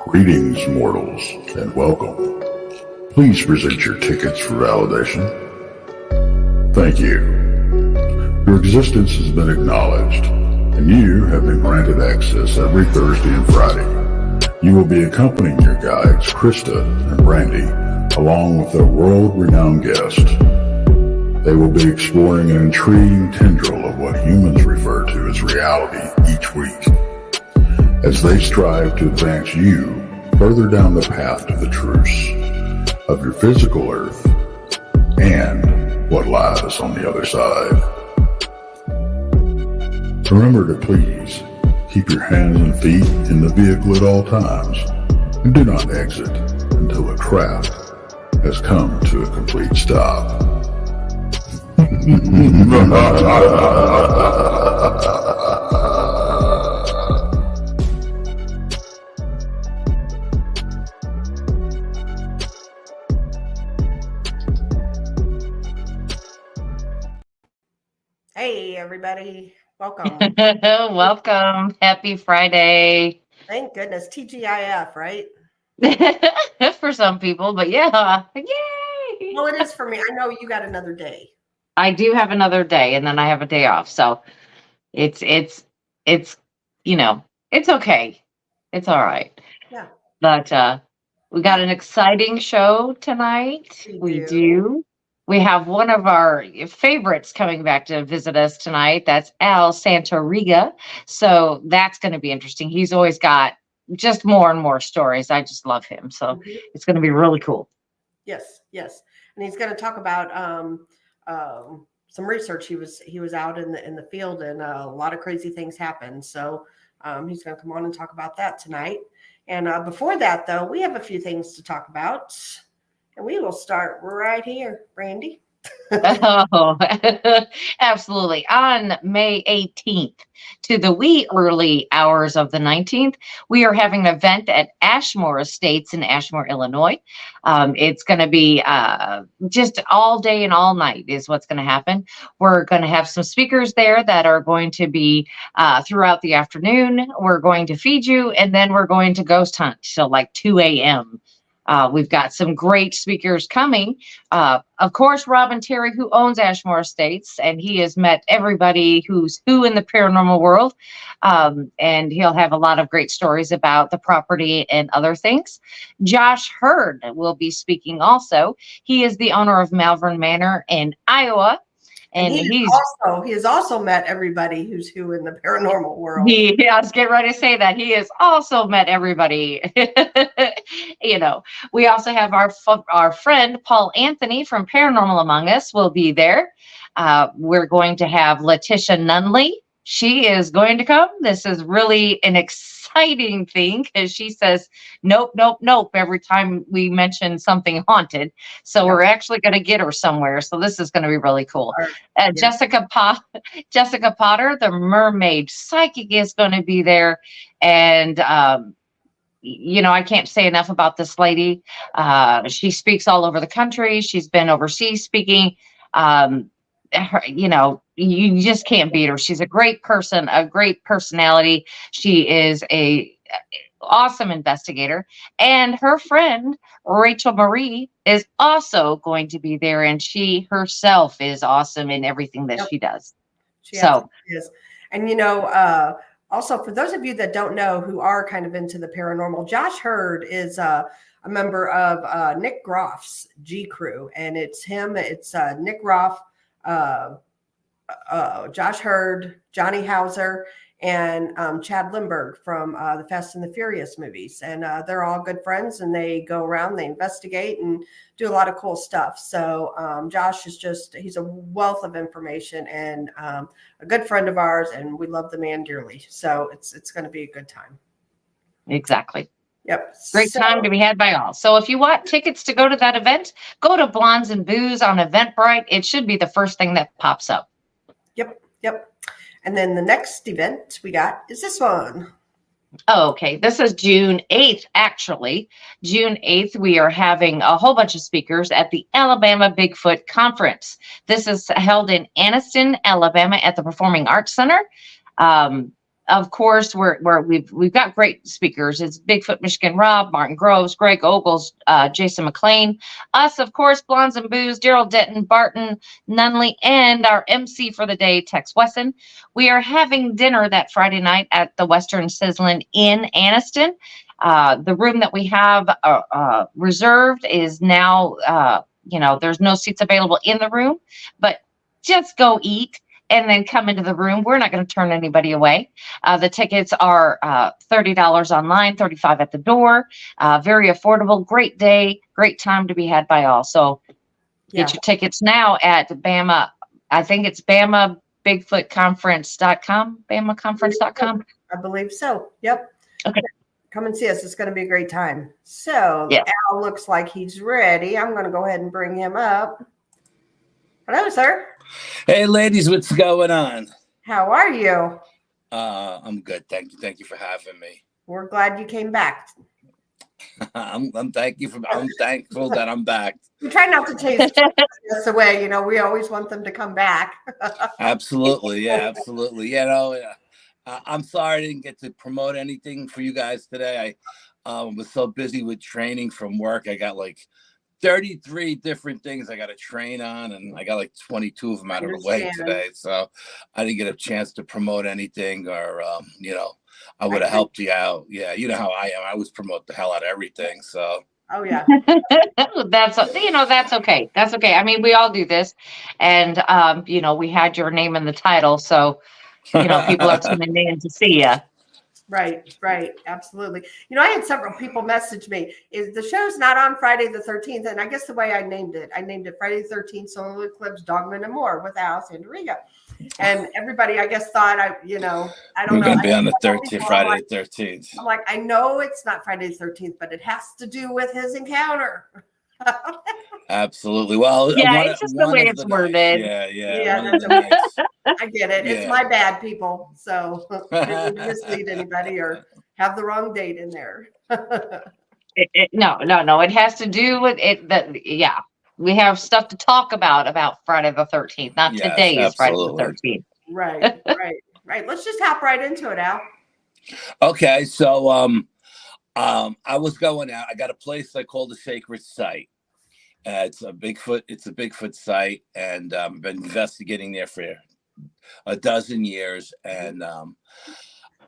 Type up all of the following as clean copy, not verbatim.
Greetings, mortals, and welcome. Please present your tickets for validation. Thank you. Your existence has been acknowledged, and you have been granted access every Thursday and Friday. You will be accompanying your guides, Krista and Brandy, along with a world-renowned guest. They will be exploring an intriguing tendril of what humans refer to as reality each week, as they strive to advance you further down the path to the truths of your physical earth and what lies on the other side. Remember to please keep your hands and feet in the vehicle at all times, and do not exit until the craft has come to a complete stop. Hey, everybody. Welcome. Welcome. Happy Friday. Thank goodness. TGIF, right? For some people, but yeah. Yay! Well, it is for me. I know you got another day. I do have another day, and then I have a day off. So it's you know, it's okay. It's all right. Yeah. But we got an exciting show tonight. We do. We have one of our favorites coming back to visit us tonight. That's Santariga. So that's going to be interesting. He's always got just more and more stories. I just love him. So it's going to be really cool. Yes, yes. And he's going to talk about some research. He was out in the field, and a lot of crazy things happened. So he's going to come on and talk about that tonight. And before that, though, we have a few things to talk about. And we will start right here, Brandy. Oh, absolutely. On May 18th to the wee early hours of the 19th, we are having an event at Ashmore Estates in Ashmore, Illinois. It's going to be just all day and all night is what's going to happen. We're going to have some speakers there that are going to be throughout the afternoon. We're going to feed you, and then we're going to ghost hunt till like 2 a.m. We've got some great speakers coming. Of course, Robin Terry, who owns Ashmore Estates, and he has met everybody who's who in the paranormal world. And he'll have a lot of great stories about the property and other things. Josh Hurd will be speaking also. He is the owner of Malvern Manor in Iowa. And he has also met everybody who's who in the paranormal world. I was getting ready to say that. He has also met everybody. You know, we also have our friend Paul Anthony from Paranormal Among Us will be there. We're going to have Letitia Nunnelly. She is going to come. This is really an exciting thing because she says, nope, nope, nope, every time we mention something haunted. So we're actually going to get her somewhere. So this is going to be really cool. Jessica Potter, the mermaid psychic, is going to be there. And, you know, I can't say enough about this lady. She speaks all over the country. She's been overseas speaking. You know, you just can't beat her. She's a great person, a great personality. She is a awesome investigator, and her friend Rachel Marie is also going to be there, and she herself is awesome in everything that she does. She is. And you know, also for those of you that don't know who are kind of into the paranormal, Josh Hurd is a member of Nick Groff's G Crew, and it's him. It's Nick Groff, Josh Hurd, Johnny Hauser, and Chad Lindbergh from the Fast and the Furious movies. And they're all good friends, and they go around, they investigate and do a lot of cool stuff. So Josh is he's a wealth of information and a good friend of ours, and we love the man dearly. So it's going to be a good time. Exactly. Yep. Great time to be had by all. So if you want tickets to go to that event, go to Blondes and Booze on Eventbrite. It should be the first thing that pops up. Yep. And then the next event we got is this one. Oh, okay. This is June 8th, actually. June 8th, we are having a whole bunch of speakers at the Alabama Bigfoot Conference. This is held in Anniston, Alabama at the Performing Arts Center. of course, we've got great speakers. It's Bigfoot Michigan Rob, Martin Groves, Greg Ogles, Jason McLean, us, of course, Blondes and Booze, Daryl Denton, Barton, Nunnelly, and our MC for the day, Tex Wesson. We are having dinner that Friday night at the Western Sizzlin in Anniston. The room that we have reserved is now, there's no seats available in the room, but just go eat and then come into the room. We're not going to turn anybody away. The tickets are $30 online, $35 at the door. Very affordable. Great day, great time to be had by all. So get your tickets now at Bama. I think it's BamaBigfootConference.com. BamaConference.com. I believe so. Yep. Okay. Come and see us. It's going to be a great time. So Al looks like he's ready. I'm going to go ahead and bring him up. Hello, sir. Hey, ladies, what's going on? How are you? I'm good. Thank you. Thank you for having me. We're glad you came back. I'm thankful that I'm back. We try not to chase us away. We always want them to come back. Absolutely. Yeah, absolutely. I'm sorry I didn't get to promote anything for you guys today. I was so busy with training from work. I got like 33 different things I got to train on, and I got like 22 of them out of the way today. So I didn't get a chance to promote anything, or, I would have helped you out. Yeah, you know how I am. I always promote the hell out of everything. So. Oh, yeah. That's okay. That's okay. I mean, we all do this. And, we had your name in the title. So, people are tuning in to see you. Right. Absolutely. I had several people message me, is the show's not on Friday the 13th. And I guess the way I named it Friday the 13th, Solar Eclipse, Dogman and More with Al Santariga. And everybody, I guess, thought I don't know. We're going to be on the 13th, Friday the 13th. I'm like, I know it's not Friday the 13th, but it has to do with his encounter. Absolutely. Well, it's just the way it's worded. Yeah. I get it. It's my bad, people. So I didn't mislead anybody or have the wrong date in there. No. It has to do with it. We have stuff to talk about Friday the 13th. Not today is Friday the 13th. Right. Let's just hop right into it, Al. Okay. So I was going out. I got a place I call the Sacred Site. It's a Bigfoot site, and I've been investigating there for a dozen years. And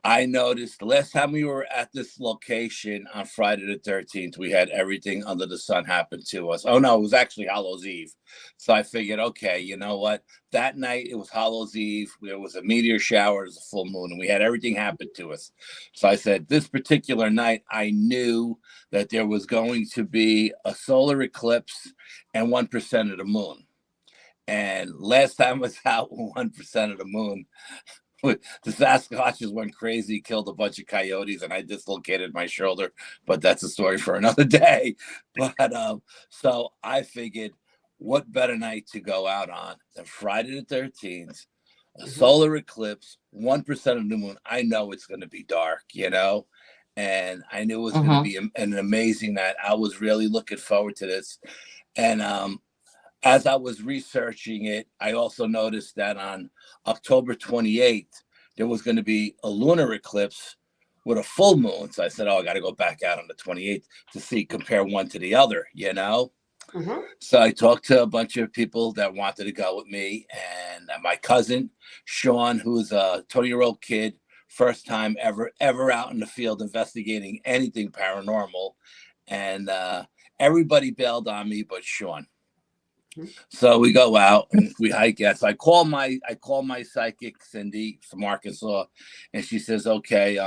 I noticed the last time we were at this location on Friday the 13th, we had everything under the sun happen to us. Oh, no, it was actually Hallows Eve. So I figured, okay, you know what? That night, it was Hallows Eve. There was a meteor shower, it was a full moon, and we had everything happen to us. So I said, this particular night, I knew that there was going to be a solar eclipse and 1% of the moon. And last time I was out with 1% of the moon, the Sasquatches went crazy, killed a bunch of coyotes, and I dislocated my shoulder. But that's a story for another day. But so I figured, what better night to go out on than Friday the 13th, a solar eclipse, 1% of the moon. I know it's going to be dark, and I knew it was going to be an amazing night. I was really looking forward to this. And as I was researching it, I also noticed that on October 28th, there was going to be a lunar eclipse with a full moon. So I said, I got to go back out on the 28th to compare one to the other, So I talked to a bunch of people that wanted to go with me, and my cousin, Sean, who's a 20-year-old kid, first time ever out in the field investigating anything paranormal. And everybody bailed on me but Sean. So we go out and we hike. So I call my psychic Cindy from Arkansas, and she says, okay,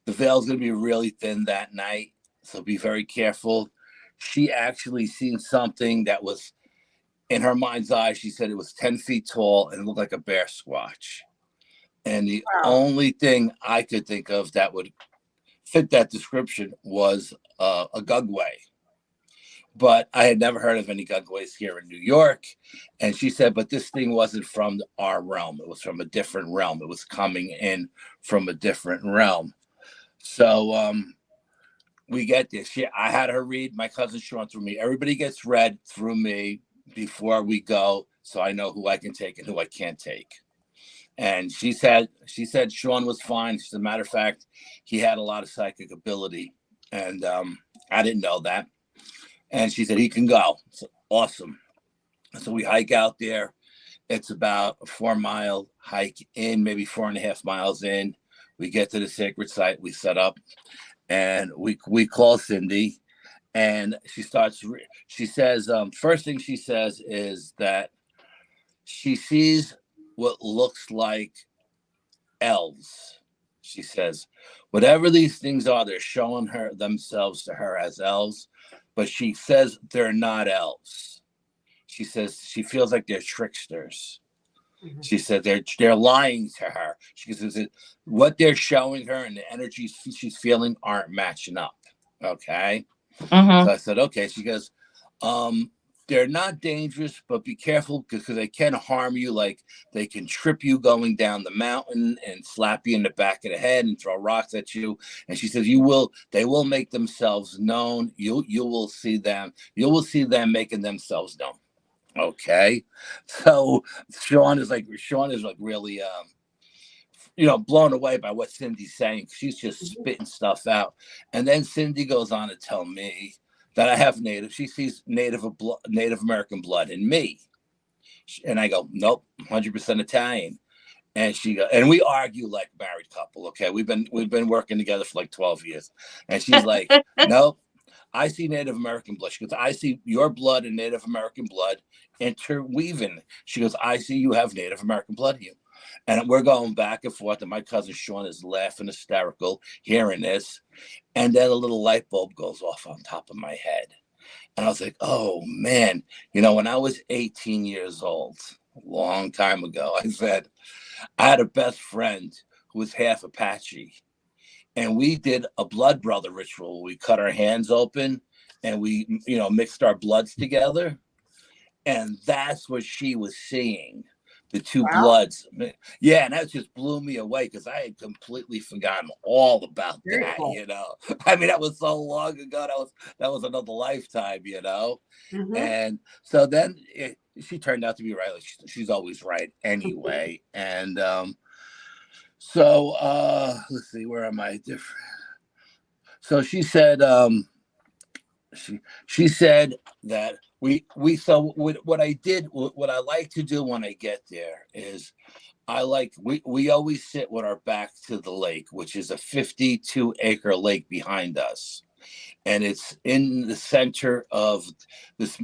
the veil's gonna be really thin that night, so be very careful. She actually seen something that was, in her mind's eye, she said it was 10 feet tall and it looked like a bear squatch. And the only thing I could think of that would fit that description was a gugway. But I had never heard of any gugways here in New York. And she said, but this thing wasn't from our realm. It was from a different realm. It was coming in from a different realm. So we get this. I had her read my cousin Sean through me. Everybody gets read through me before we go, so I know who I can take and who I can't take. And she said Sean was fine. As a matter of fact, he had a lot of psychic ability, and I didn't know that. And she said he can go. So, awesome. So we hike out there. It's about a 4-mile hike in, maybe 4.5 miles in. We get to the sacred site. We set up, and we call Cindy, and she says, first thing she says is that she sees what looks like elves. She says, whatever these things are, they're showing themselves to her as elves, but she says they're not elves. She says she feels like they're tricksters. Mm-hmm. She said they're lying to her. She says what they're showing her and the energies she's feeling aren't matching up. Okay. Mm-hmm. So I said, okay. She goes, they're not dangerous, but be careful because they can harm you. Like they can trip you going down the mountain and slap you in the back of the head and throw rocks at you. And she says, they will make themselves known. You will see them making themselves known. Okay. So Sean is really, blown away by what Cindy's saying. She's just spitting stuff out. And then Cindy goes on to tell me that I have she sees Native American blood in me. And I go, nope, 100% Italian. And she goes, and we argue like married couple. Okay. We've been working together for like 12 years. And she's like, nope, I see Native American blood. She goes, I see your blood and Native American blood interweaving. She goes, I see you have Native American blood in you. And we're going back and forth. And my cousin Sean is laughing hysterical, hearing this. And then a little light bulb goes off on top of my head. And I was like, oh, man. When I was 18 years old, a long time ago, I said, I had a best friend who was half Apache. And we did a blood brother ritual. We cut our hands open and we, mixed our bloods together. And that's what she was seeing. The two bloods. Yeah, and that just blew me away because I had completely forgotten all about that, cool. I mean, that was so long ago. That was another lifetime, Mm-hmm. And so then she turned out to be right. Like she's always right anyway. And so let's see, where am I different? So she said she said that what I like to do when I get there is we always sit with our back to the lake, which is a 52-acre lake behind us. And it's in the center of this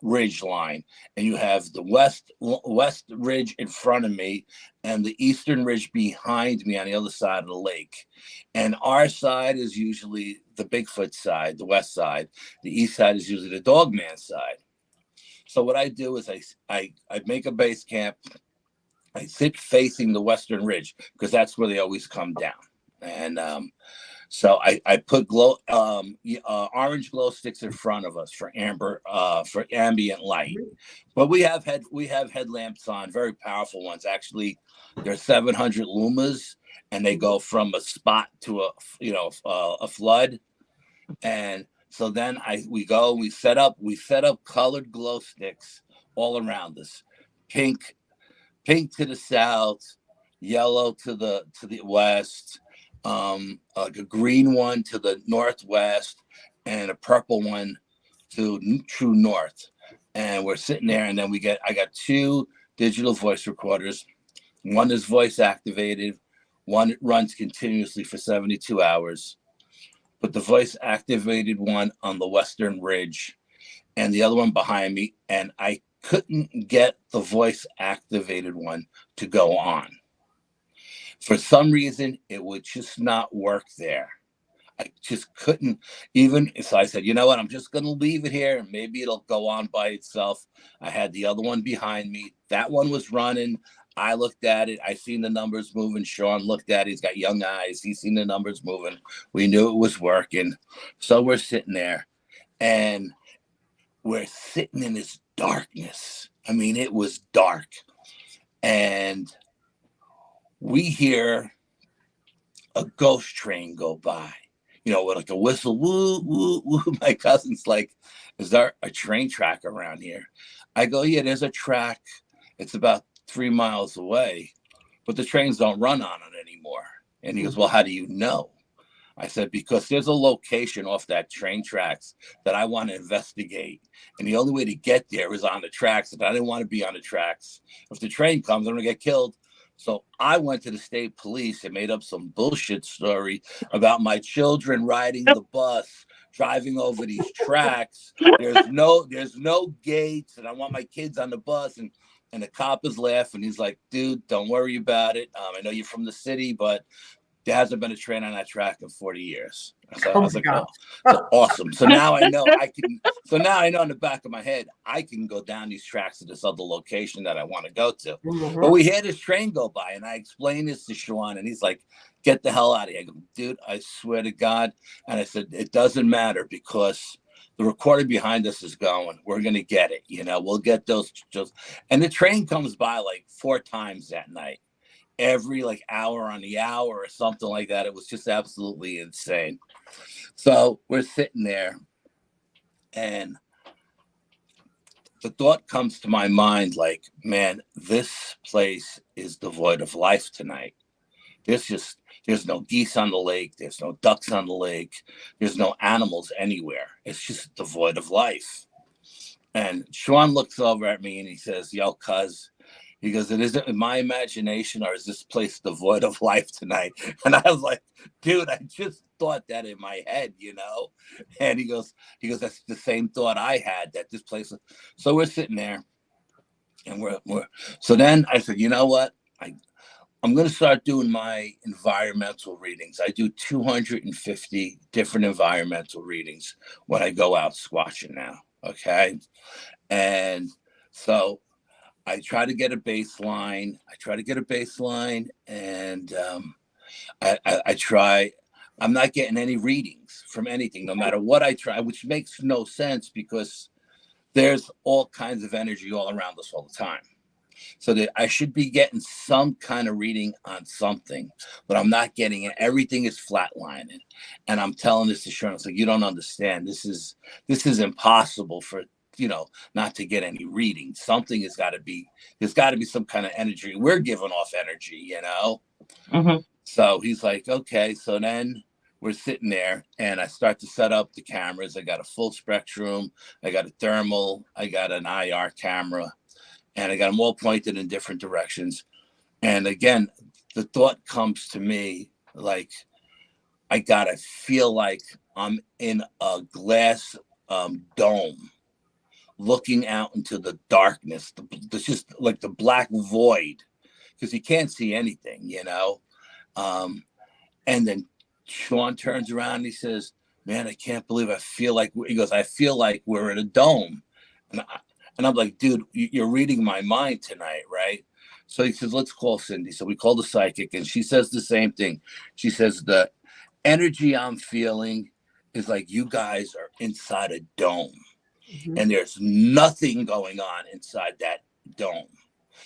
ridge line. And you have the west ridge in front of me and the eastern ridge behind me on the other side of the lake. And our side is usually the Bigfoot side, the west side. The east side is usually the Dogman side. So what I do is I make a base camp. I sit facing the western ridge because that's where they always come down. And so I put orange glow sticks in front of us for ambient light. But we have headlamps on, very powerful ones. Actually, they're 700 lumas, and they go from a spot to a flood. And so then we set up colored glow sticks all around us. Pink to the south, yellow to the west, like a green one to the northwest, and a purple one to true north. And we're sitting there, and then I got 2 digital voice recorders. One is voice activated, one runs continuously for 72 hours. Put the voice activated one on the western ridge and the other one behind me, and I couldn't get the voice activated one to go on. For some reason, it would just not work there. I just couldn't so I said, you know what, I'm just going to leave it here and maybe it'll go on by itself. I had the other one behind me. That one was running. I looked at it. I seen the numbers moving. Sean looked at it. He's got young eyes. He's seen the numbers moving. We knew it was working. So we're sitting there and we're sitting in this darkness. I mean, it was dark. And we hear a ghost train go by, with like a whistle, woo, woo, woo. My cousin's like, is there a train track around here? I go, yeah, there's a track. It's about 3 miles away. but the trains don't run on it anymore. And he goes, well, how do you know? I said, because there's a location off that train tracks that I want to investigate. And the only way to get there is on the tracks. And I didn't want to be on the tracks. If the train comes, I'm going to get killed. So I went to the state police and made up some bullshit story about my children riding the bus, driving over these tracks. There's no gates, and I want my kids on the bus. And the cop is laughing. He's like, dude, don't worry about it. I know you're from the city, but there hasn't been a train on that track in 40 years. So I was like, oh, so awesome. So now I know I can. So now I know in the back of my head, I can go down these tracks to this other location that I want to go to. Mm-hmm. But we had this train go by, and I explained this to Sean, and he's like, get the hell out of here. I go, dude, I swear to God. And I said, it doesn't matter because the recording behind us is going. We're going to get it. We'll get those. And the train comes by like 4 times that night. Every like hour on the hour or something like that. It was just absolutely insane. So we're sitting there, and the thought comes to my mind like, man, this place is devoid of life tonight. There's no geese on the lake. There's no ducks on the lake. There's no animals anywhere. It's just devoid of life. And Sean looks over at me and he says, yo, cuz, he goes, it isn't in my imagination, or is this place devoid of life tonight? And I was like, dude, I just thought that in my head, And he goes, that's the same thought I had, that this place. So we're sitting there, and so then I said, you know what? I'm going to start doing my environmental readings. I do 250 different environmental readings when I go out squatching now. Okay. And so I try to get a baseline. And I try. I'm not getting any readings from anything, no matter what I try, which makes no sense because there's all kinds of energy all around us all the time. So that I should be getting some kind of reading on something, but I'm not getting it. Everything is flatlining. And I'm telling this to Sharon, it's like, you don't understand. This is impossible for not to get any reading. Something there's got to be some kind of energy. We're giving off energy, Mm-hmm. So he's like, okay. So then we're sitting there, and I start to set up the cameras. I got a full spectrum. I got a thermal. I got an IR camera, and I got them all pointed in different directions. And again, the thought comes to me like, I gotta feel like I'm in a glass dome, looking out into the darkness, it's just like the black void, because you can't see anything, and then Sean turns around and he says, man, I can't believe I feel like we're in a dome. And I'm like, dude, you're reading my mind tonight, right? So he says, let's call Cindy. So we call the psychic, and she says the same thing. She says, the energy I'm feeling is like you guys are inside a dome. Mm-hmm. And there's nothing going on inside that dome.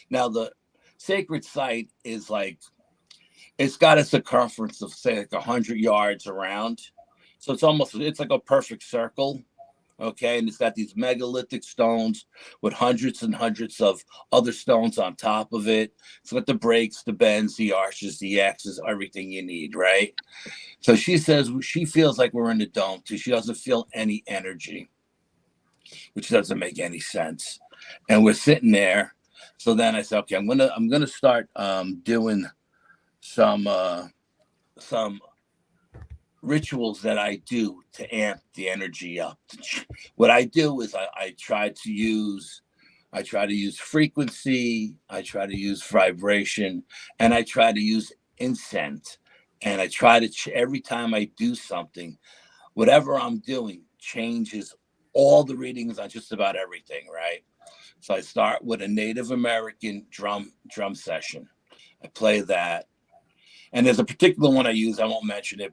Now, the sacred site is like, it's got a circumference of, say, like 100 yards around. So it's like a perfect circle. Okay, and it's got these megalithic stones with hundreds and hundreds of other stones on top of it. It's got the breaks, the bends, the arches, the X's, everything you need, right? So she says she feels like we're in the dome too. She doesn't feel any energy, which doesn't make any sense. And we're sitting there. So then I said, okay, I'm gonna start doing some rituals that I do to amp the energy up. What I do is I try to use frequency, I try to use vibration, and I try to use incense. And I try to, every time I do something, whatever I'm doing changes all the readings on just about everything, right? So I start with a Native American drum session. I play that. And there's a particular one I use, I won't mention it,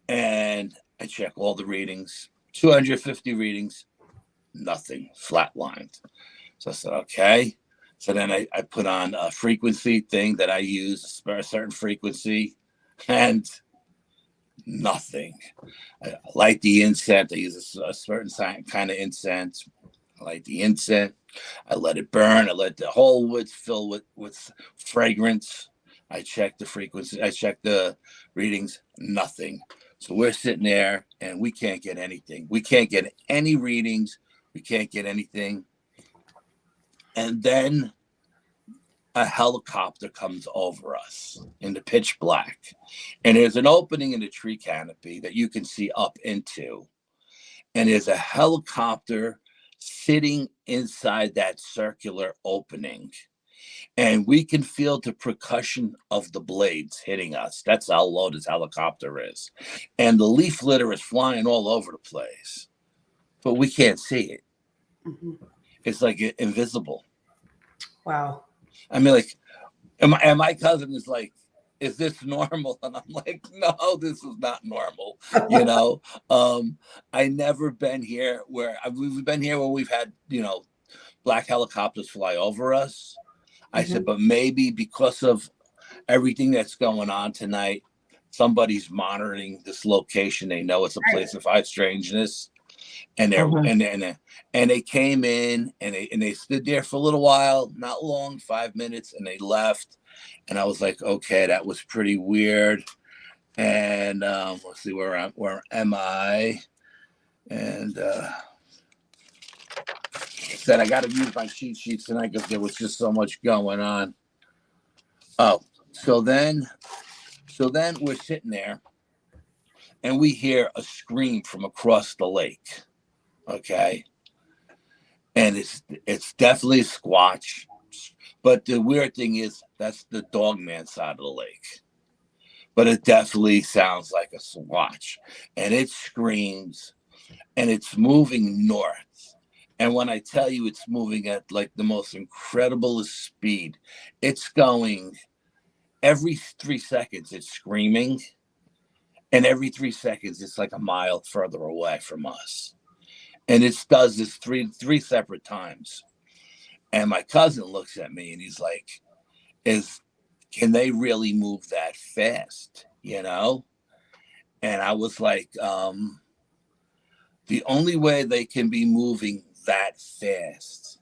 and I check all the readings, 250 readings, nothing, flatlined. So I said, okay. So then I put on a frequency thing that I use, a certain frequency, and nothing. I light the incense. I use a certain kind of incense. I light the incense. I let it burn. I let the whole woods fill with fragrance. I checked the frequency. I checked the readings. Nothing. So we're sitting there and we can't get anything. We can't get any readings. We can't get anything. And then a helicopter comes over us in the pitch black. And there's an opening in the tree canopy that you can see up into. And there's a helicopter sitting inside that circular opening. And we can feel the percussion of the blades hitting us. That's how low this helicopter is. And the leaf litter is flying all over the place. But we can't see it. Mm-hmm. It's like invisible. Wow. I mean, like, and my cousin is like, is this normal? And I'm like, no, this is not normal. You know, I never been here where we've been here where we've had, you know, black helicopters fly over us. I said, but maybe because of everything that's going on tonight, somebody's monitoring this location. They know it's a place of high strangeness. And they're and they came in and they stood there for a little while, not long, 5 minutes, and they left. And I was like, okay, that was pretty weird. And let's see, where am I? And said I got to use my cheat sheets tonight because there was just so much going on. Oh, so then we're sitting there and we hear a scream from across the lake. Okay. And it's definitely Squatch. But the weird thing is that's the Dogman side of the lake. But it definitely sounds like a Squatch. And it screams and it's moving north. And when I tell you it's moving at like the most incredible speed, it's going every 3 seconds, it's screaming. And every 3 seconds, it's like a mile further away from us. And it does this three separate times. And my cousin looks at me and he's like, can they really move that fast? You know? And I was like, the only way they can be moving that fast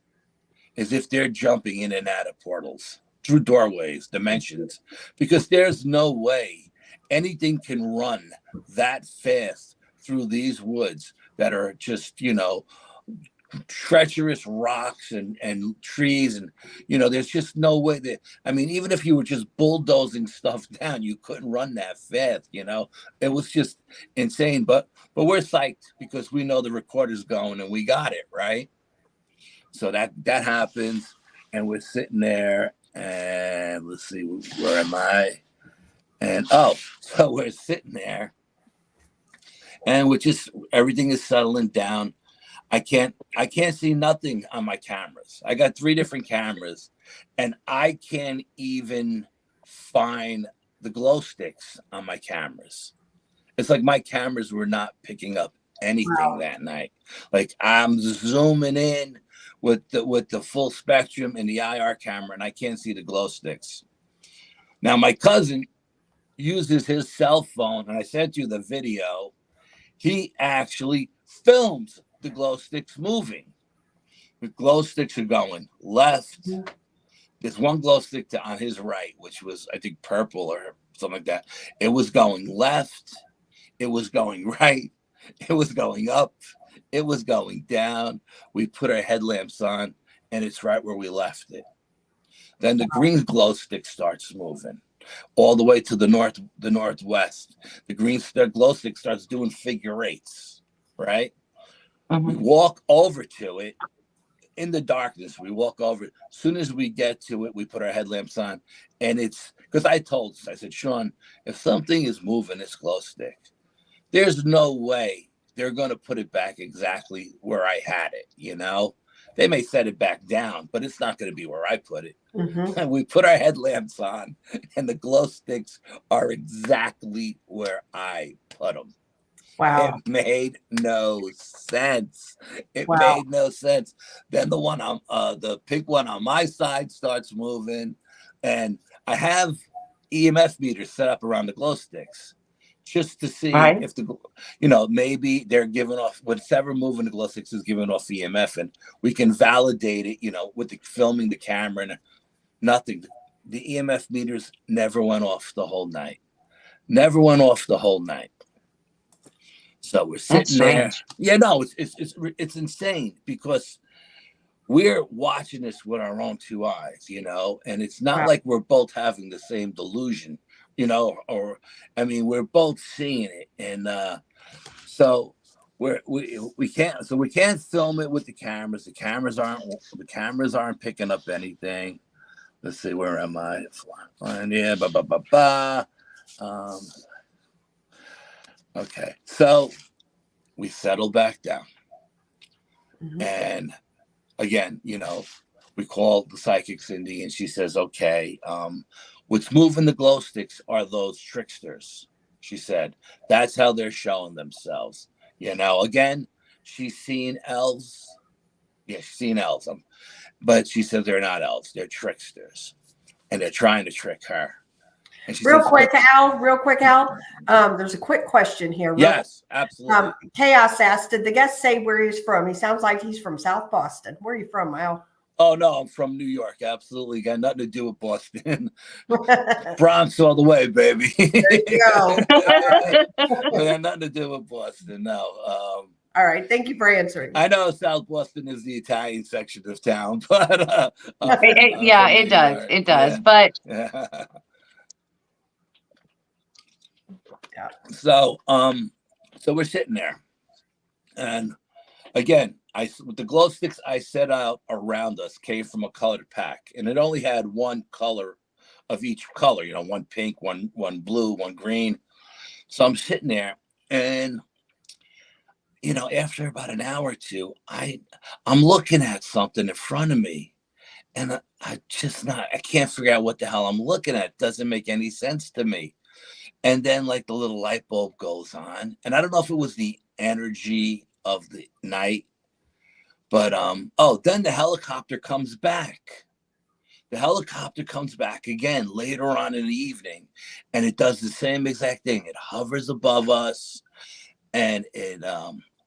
is if they're jumping in and out of portals, through doorways, dimensions, because there's no way anything can run that fast through these woods that are just, you know, treacherous rocks and trees. And, you know, there's just no way that, I mean, even if you were just bulldozing stuff down, you couldn't run that fast, you know. It was just insane. But we're psyched because we know the recorder's going and we got it, right? So that happens and we're sitting there and let's see, where am I? And so we're sitting there and we're just, everything is settling down. I can't see nothing on my cameras. I got 3 different cameras and I can't even find the glow sticks on my cameras. It's like my cameras were not picking up anything that night. Like I'm zooming in with the full spectrum in the IR camera and I can't see the glow sticks. Now my cousin uses his cell phone and I sent you the video. He actually films the glow sticks moving. The glow sticks are going left. There's one glow stick on his right, which was, I think, purple or something like that. It was going left. It was going right. It was going up. It was going down. We put our headlamps on, and it's right where we left it. Then the green glow stick starts moving all the way to the northwest. The green glow stick starts doing figure 8s, right? We walk over to it in the darkness. We walk over it. As soon as we get to it, we put our headlamps on. And it's because I said, Sean, if something is moving this glow stick, there's no way they're going to put it back exactly where I had it. You know, they may set it back down, but it's not going to be where I put it. And we put our headlamps on and the glow sticks are exactly where I put them. Wow. It made no sense. It made no sense. Then the one on the pink one on my side starts moving, and I have EMF meters set up around the glow sticks just to see if the, you know, maybe they're giving off whatever moving the glow sticks is giving off EMF, and we can validate it, you know, with the filming the camera and nothing. the EMF meters never went off the whole night. Never went off the whole night. So we're sitting there. Yeah, no, it's insane because we're watching this with our own two eyes, you know, and it's not like we're both having the same delusion, you know, or I mean, we're both seeing it, and so we can't film it with the cameras. The cameras aren't picking up anything. Let's see, where am I? Yeah, okay, so we settle back down, and again, you know, we call the psychic Cindy, and she says, "Okay, what's moving the glow sticks are those tricksters." She said, "That's how they're showing themselves." You know, again, she's seen elves. Yeah, she's seen elves, but she said they're not elves; they're tricksters, and they're trying to trick her. And she Real says, quick, Al. There's a quick question here. Yes, absolutely. Chaos asked, did the guest say where he's from? He sounds like he's from South Boston. Where are you from, Al? Oh, no, I'm from New York. Absolutely. Got nothing to do with Boston. Bronx all the way, baby. There you go. Got nothing to do with Boston, no. All right. Thank you for answering. I know South Boston is the Italian section of town, but... it does. It does. Yeah. But... Yeah. So we're sitting there, and again, with the glow sticks I set out around us came from a colored pack, and it only had one color of each color, you know, one pink, one blue, one green. So I'm sitting there, and you know, after about an hour or two, I'm looking at something in front of me, and I can't figure out what the hell I'm looking at. It doesn't make any sense to me. And then like the little light bulb goes on, and I don't know if it was the energy of the night, but then the helicopter comes back. The helicopter comes back again later on in the evening, and it does the same exact thing. It hovers above us, and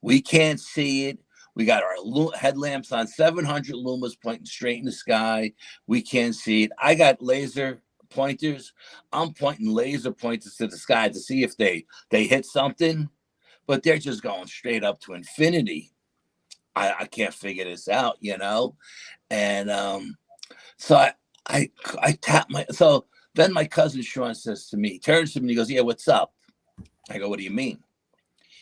we can't see it. We got our headlamps on, 700 lumens pointing straight in the sky. We can't see it. I got laser pointers. I'm pointing laser pointers to the sky to see if they hit something, but they're just going straight up to infinity. I can't figure this out, you know. And so I tap so then my cousin Sean says to me, turns to me, he goes, "Yeah, what's up?" I go, "What do you mean?"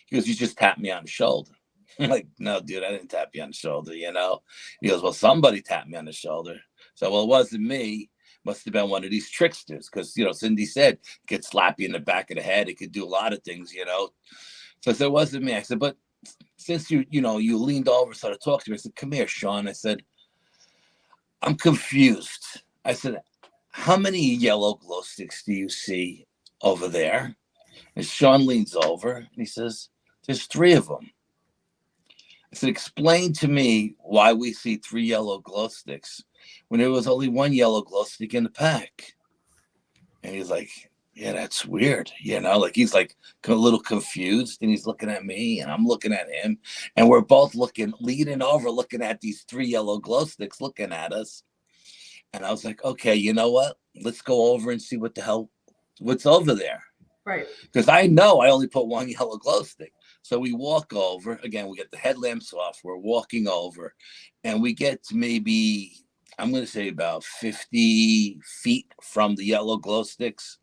He goes, "You just tapped me on the shoulder." I'm like, "No, dude, I didn't tap you on the shoulder, you know." He goes, "Well, somebody tapped me on the shoulder." So, well, it wasn't me. Must have been one of these tricksters, because, you know, Cindy said it could slap you in the back of the head. It could do a lot of things, you know. So I said, it wasn't me. I said, but since you leaned over, started talking to me, I said, "Come here, Sean." I said, "I'm confused." I said, "How many yellow glow sticks do you see over there?" And Sean leans over and he says, "There's 3 of them." I said, "Explain to me why we see 3 yellow glow sticks when there was only 1 yellow glow stick in the pack." And he's like, "Yeah, that's weird." You know, like he's like a little confused, and he's looking at me and I'm looking at him, and we're both leaning over, looking at these 3 yellow glow sticks looking at us. And I was like, "Okay, you know what? Let's go over and see what's over there." Right. Because I know I only put 1 yellow glow stick. So we walk over. Again, we get the headlamps off. We're walking over, and we get to maybe, I'm going to say about 50 feet from the yellow glow sticks.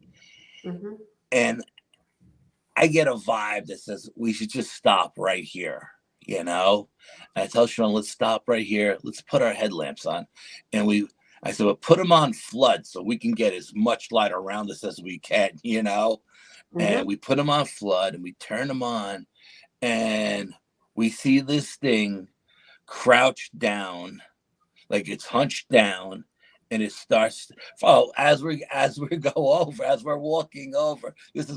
Mm-hmm. And I get a vibe that says we should just stop right here, you know? And I tell Sean, "Let's stop right here. Let's put our headlamps on." And I said, "Well, put them on flood so we can get as much light around us as we can, you know?" Mm-hmm. And we put them on flood, and we turn them on, and we see this thing crouched down, like it's hunched down, and it starts. Oh, as we're walking over, this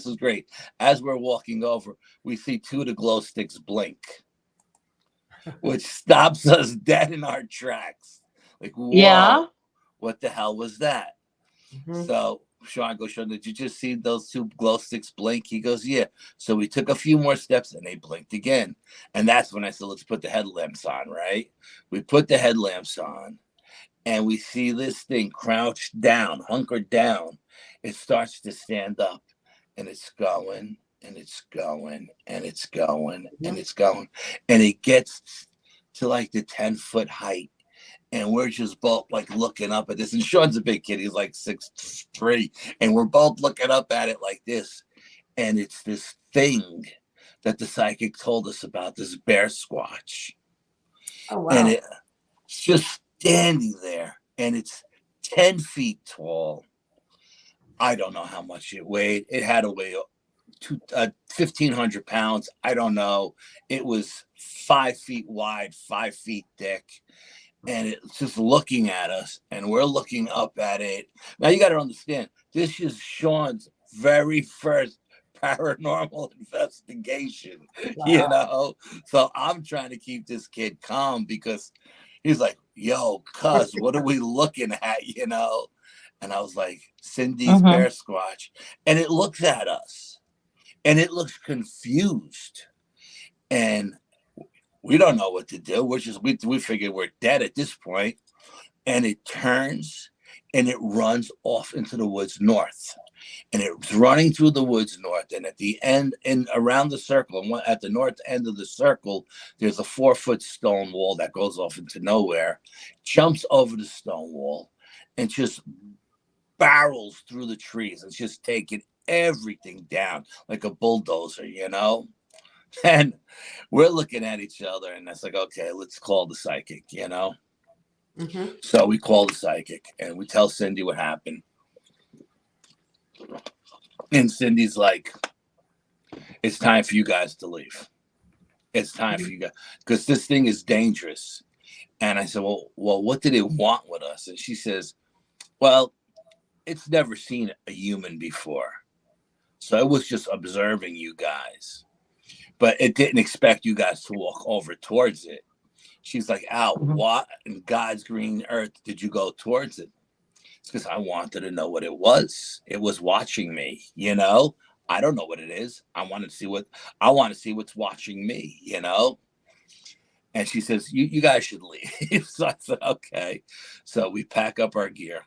is great. As we're walking over, we see 2 of the glow sticks blink, which stops us dead in our tracks. Like, whoa, yeah. What the hell was that? Mm-hmm. So Sean goes, "Sean, did you just see those 2 glow sticks blink?" He goes, "Yeah." So we took a few more steps, and they blinked again. And that's when I said, "Let's put the headlamps on," right? We put the headlamps on, and we see this thing crouched down, hunkered down. It starts to stand up, and it's going, and it's going, and it's going, and it's going, and it gets to like the 10-foot height. And we're just both like looking up at this. And Sean's a big kid. He's like 6'3". And we're both looking up at it like this. And it's this thing that the psychic told us about, this bear squatch. Oh, wow. And it's just standing there. And it's 10 feet tall. I don't know how much it weighed. It had to weigh 1,500 pounds. I don't know. It was 5 feet wide, 5 feet thick. And it's just looking at us, and we're looking up at it. Now, you got to understand, this is Sean's very first paranormal investigation, Wow. you know? So I'm trying to keep this kid calm because he's like, yo, cuz, what are we looking at, you know? And I was like, Cindy's bear squatch. And it looks at us, and it looks confused. And we don't know what to do. We figure we're dead at this point. And it turns and it runs off into the woods north. And it's running through the woods north. And at the end, and around the circle, and at the north end of the circle, there's a 4-foot stone wall that goes off into nowhere. Jumps over the stone wall and just barrels through the trees. It's just taking everything down like a bulldozer, you know? And we're looking at each other, and it's like, okay, let's call the psychic, you know? So we call the psychic, and we tell Cindy what happened. And Cindy's like, it's time for you guys to leave. It's time for you guys, because this thing is dangerous. And I said, well, what did it want with us? And she says, well, it's never seen a human before. So it was just observing you guys. But it didn't expect you guys to walk over towards it. She's like, Al, what in God's green earth did you go towards it? It's because I wanted to know what it was. It was watching me, you know? I don't know what it is. I want to see what's watching me, you know? And she says, you guys should leave. So I said, okay. So we pack up our gear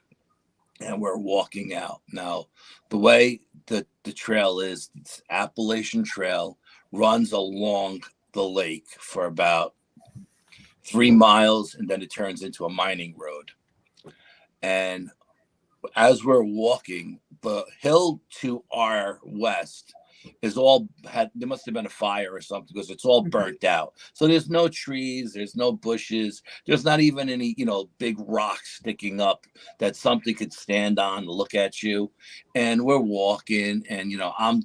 and we're walking out. Now, the way the trail is, it's Appalachian Trail, runs along the lake for about 3 miles, and then it turns into a mining road. And as we're walking, the hill to our west is there must have been a fire or something, because it's all burnt out. So there's no trees, there's no bushes, there's not even any, big rocks sticking up that something could stand on to look at you. And we're walking, and I'm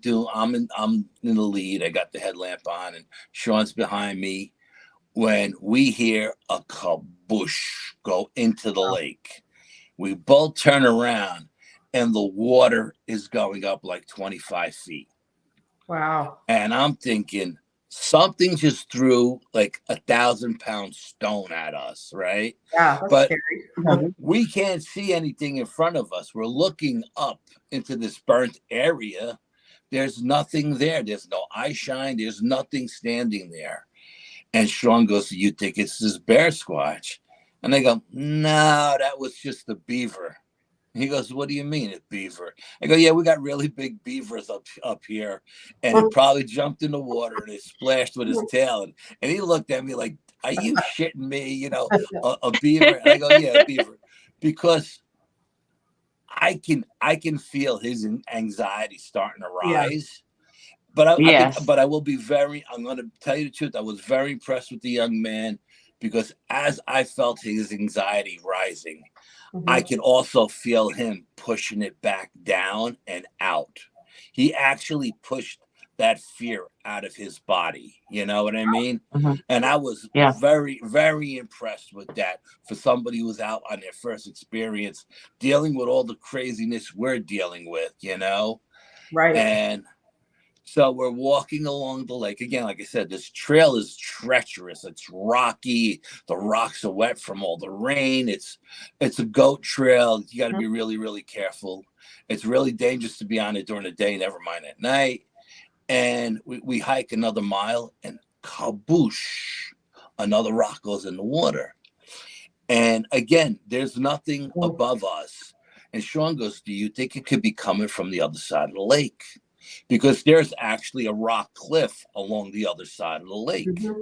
in the lead. I got the headlamp on, and Sean's behind me, when we hear a kaboosh go into the lake. We both turn around, and the water is going up like 25 feet. Wow. And I'm thinking, something just threw like 1,000-pound stone at us, right? Yeah, that's scary. We can't see anything in front of us. We're looking up into this burnt area. There's nothing there. There's no eye shine. There's nothing standing there. And Sean goes, you think it's this bear squatch? And I go, no, that was just the beaver. He goes, what do you mean, a beaver? I go, yeah, we got really big beavers up here. And it probably jumped in the water and it splashed with his tail. And he looked at me like, are you shitting me? A beaver? And I go, yeah, a beaver. Because I can feel his anxiety starting to rise. Yeah. But I will be I'm going to tell you the truth. I was very impressed with the young man, because as I felt his anxiety rising, I can also feel him pushing it back down and out. He actually pushed that fear out of his body. You know what I mean? And I was very, very impressed with that for somebody who's out on their first experience dealing with all the craziness we're dealing with, Right. And so we're walking along the lake. Again, like I said, this trail is treacherous. It's rocky. The rocks are wet from all the rain. It's a goat trail. You got to be really, really careful. It's really dangerous to be on it during the day, never mind at night. And we hike another mile, and kaboosh, another rock goes in the water. And again, there's nothing above us. And Sean goes, do you think it could be coming from the other side of the lake? Because there's actually a rock cliff along the other side of the lake. Mm-hmm.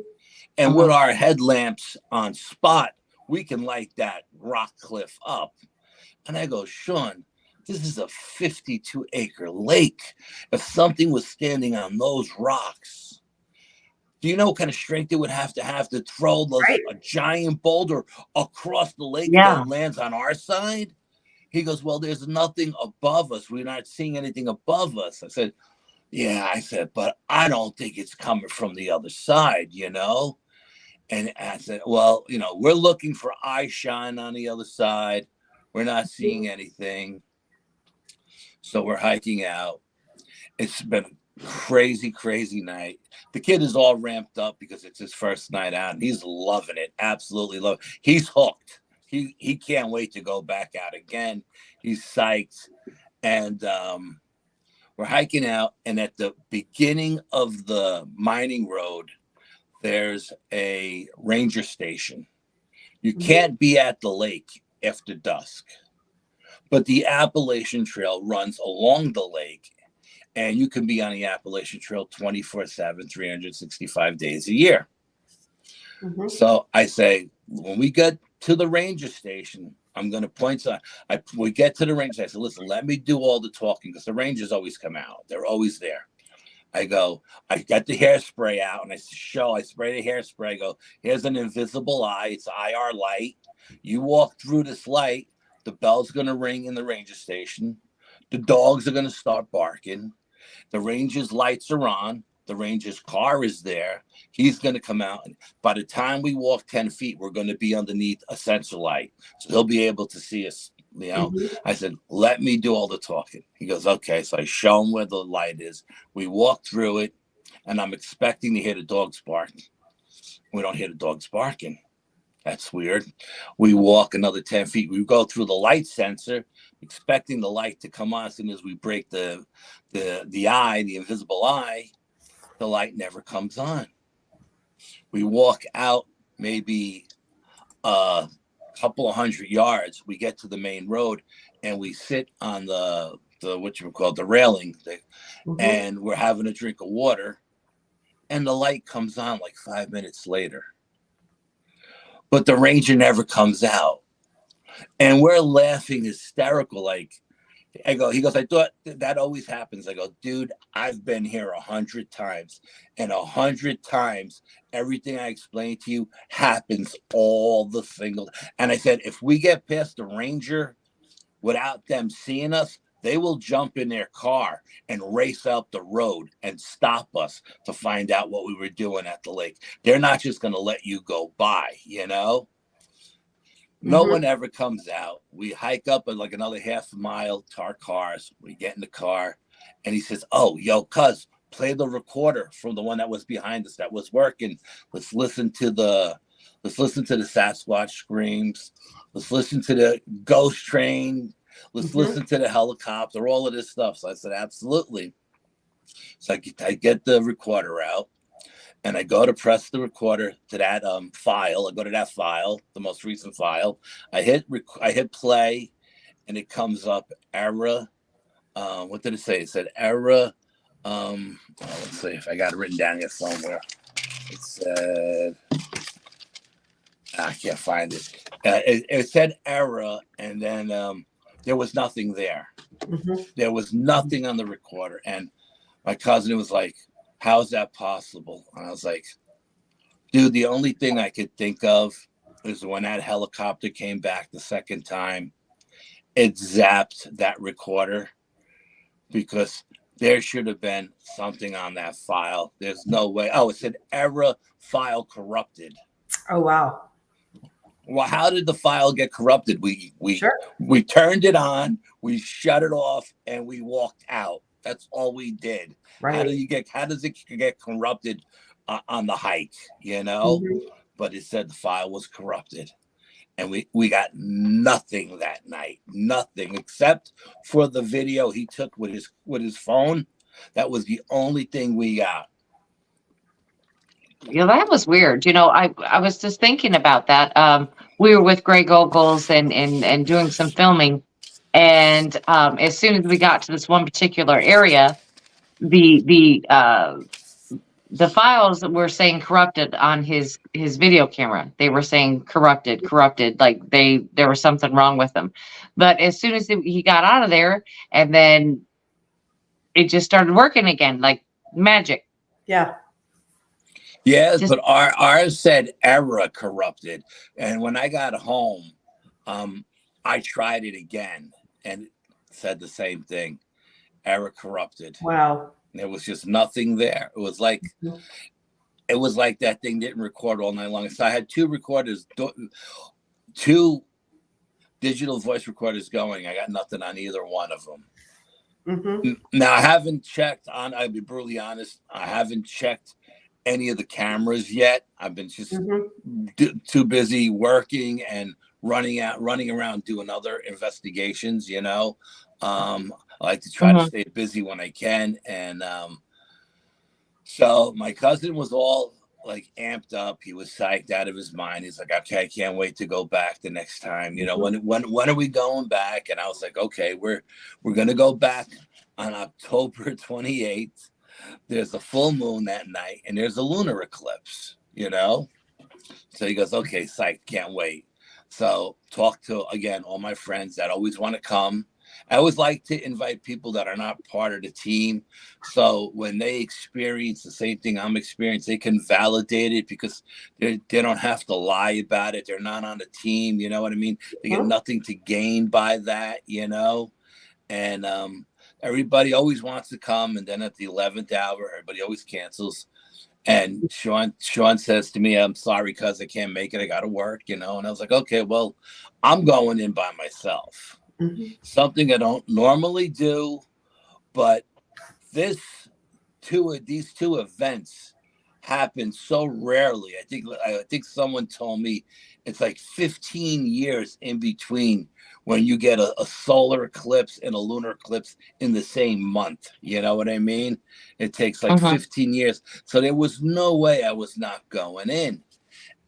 And with our headlamps on spot, we can light that rock cliff up. And I go, Sean, this is a 52-acre lake. If something was standing on those rocks, do you know what kind of strength it would have to throw a giant boulder across the lake that lands on our side? He goes, well, there's nothing above us. We're not seeing anything above us. I said, yeah, but I don't think it's coming from the other side, you know? And I said, well, you know, we're looking for eye shine on the other side. We're not seeing anything. So we're hiking out. It's been a crazy, crazy night. The kid is all ramped up because it's his first night out, and he's loving it. Absolutely love it. He's hooked. He can't wait to go back out again. He's psyched. And we're hiking out, and at the beginning of the mining road, there's a ranger station. You can't be at the lake after dusk, but the Appalachian Trail runs along the lake, and you can be on the Appalachian Trail 24/7, 365 days a year. Mm-hmm. So I say, when we get to the ranger station, I'm going to point to, we get to the ranger. I said, listen, let me do all the talking, because the rangers always come out. They're always there. I go, I got the hairspray out, and I spray the hairspray. I go, here's an invisible eye. It's IR light. You walk through this light, the bell's going to ring in the ranger station. The dogs are going to start barking. The ranger's lights are on. The ranger's car is there. He's going to come out. And by the time we walk 10 feet, we're going to be underneath a sensor light. So he'll be able to see us. You know, I said, let me do all the talking. He goes, okay. So I show him where the light is. We walk through it, and I'm expecting to hear the dogs bark. We don't hear the dogs barking. That's weird. We walk another 10 feet. We go through the light sensor, expecting the light to come on. As soon as we break the eye, the invisible eye, the light never comes on. We walk out maybe couple of 100 yards. We get to the main road, and we sit on the railing thing, and we're having a drink of water, and the light comes on like 5 minutes later, but the ranger never comes out, and we're laughing hysterical. Like, he goes, I thought that always happens. I go, dude, I've been here 100 times, and 100 times, everything I explained to you happens all the single. And I said, if we get past the ranger without them seeing us, they will jump in their car and race up the road and stop us to find out what we were doing at the lake. They're not just going to let you go by, you know? No one ever comes out. We hike up like another half a mile to our cars. We get in the car, and he says, oh, yo, cuz, play the recorder from the one that was behind us that was working. Let's listen to the Sasquatch screams. Let's listen to the ghost train. Let's listen to the helicopter, all of this stuff. So I said, absolutely. So I get the recorder out, and I go to press the recorder to that file. I go to that file, the most recent file. I hit play, and it comes up error. What did it say? It said error. Let's see if I got it written down here somewhere. It said, I can't find it. It said error, and then there was nothing there. There was nothing on the recorder. And my cousin was like, how's that possible? And I was like, dude, the only thing I could think of is when that helicopter came back the second time, it zapped that recorder, because there should have been something on that file. There's no way. Oh, it said error, file corrupted. Oh, wow. Well, how did the file get corrupted? We turned it on, we shut it off, and we walked out. That's all we did. Right. How does it get corrupted on the hike, you know? But it said the file was corrupted, and we got nothing that night, nothing except for the video he took with his phone. That was the only thing we got. That was weird. I was just thinking about that. We were with Greg Ogles and doing some filming, and as soon as we got to this one particular area, the files were saying corrupted on his video camera. They were saying corrupted, like there was something wrong with them. But as soon as he got out of there, and then it just started working again, like magic. Yeah. Yes, but ours said error corrupted. And when I got home, I tried it again and it said the same thing. Error corrupted. Wow. There was just nothing there. It was like that thing didn't record all night long. So I had two recorders, two digital voice recorders going. I got nothing on either one of them. Mm-hmm. Now I haven't checked on. I'll be brutally honest. I haven't checked any of the cameras yet. I've been just too busy working and running around doing other investigations. I like to try to stay busy when I can. And so my cousin was all like amped up. He was psyched out of his mind. He's like, okay, I can't wait to go back the next time. When are we going back? And I was like, okay, we're going to go back on October 28th. There's a full moon that night and there's a lunar eclipse, So he goes, okay, psyched, can't wait. So talk to, again, all my friends that always want to come. I always like to invite people that are not part of the team. So when they experience the same thing I'm experiencing, they can validate it because they don't have to lie about it. They're not on the team. You know what I mean? They get nothing to gain by that, And everybody always wants to come. And then at the 11th hour, everybody always cancels. And Sean says to me, I'm sorry, cuz I can't make it. I got to work, And I was like, okay, well, I'm going in by myself. Something I don't normally do, but these two events happen so rarely. I think someone told me it's like 15 years in between when you get a solar eclipse and a lunar eclipse in the same month. You know what I mean? It takes like 15 years. So there was no way I was not going in.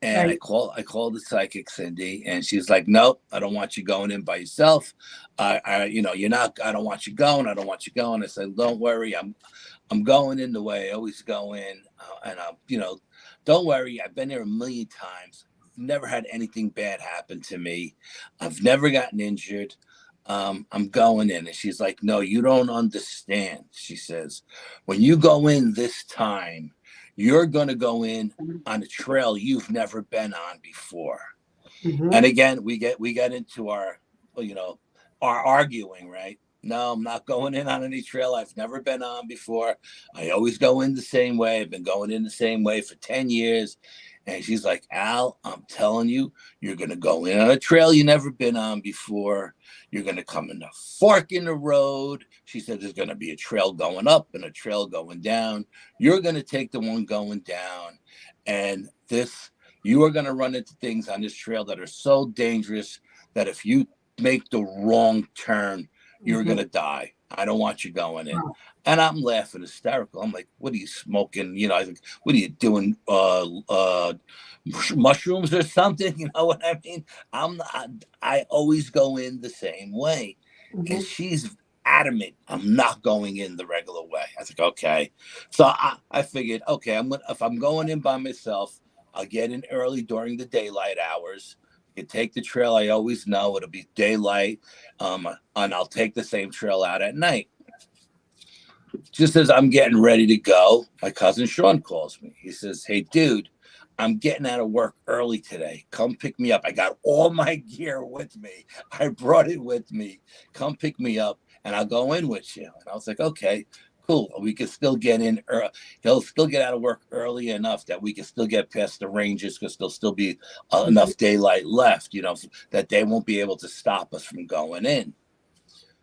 And right. I called the psychic Cindy, and she's like, "Nope, I don't want you going in by yourself. You're not. I don't want you going. I don't want you going." I said, "Don't worry, I'm going in the way I always go in, don't worry. I've been there a million times. Never had anything bad happen to me. I've never gotten injured. I'm going in." And she's like, "No, you don't understand." She says, "When you go in this time, you're going to go in on a trail you've never been on before." And again, we get into our arguing, right? No, I'm not going in on any trail I've never been on before. I always go in the same way. I've been going in the same way for 10 years. And she's like, "Al, I'm telling you, you're going to go in on a trail you've never been on before. You're going to come in a fork in the road." She said, "There's going to be a trail going up and a trail going down. You're going to take the one going down. And you are going to run into things on this trail that are so dangerous that if you make the wrong turn, you're going to die. I don't want you going in." And I'm laughing hysterical. I'm like, "What are you smoking? I think, what are you doing? Mushrooms or something?" You know what I mean? I always go in the same way. And she's adamant I'm not going in the regular way. I was like, okay. So I figured, okay, if I'm going in by myself, I'll get in early during the daylight hours. I can take the trail I always know. It'll be daylight. And I'll take the same trail out at night. Just as I'm getting ready to go, my cousin Sean calls me. He says, "Hey, dude, I'm getting out of work early today. Come pick me up. I got all my gear with me. I brought it with me. Come pick me up, and I'll go in with you." And I was like, okay, cool. We can still get in. He'll still get out of work early enough that we can still get past the ranges because there'll still be enough daylight left, that they won't be able to stop us from going in.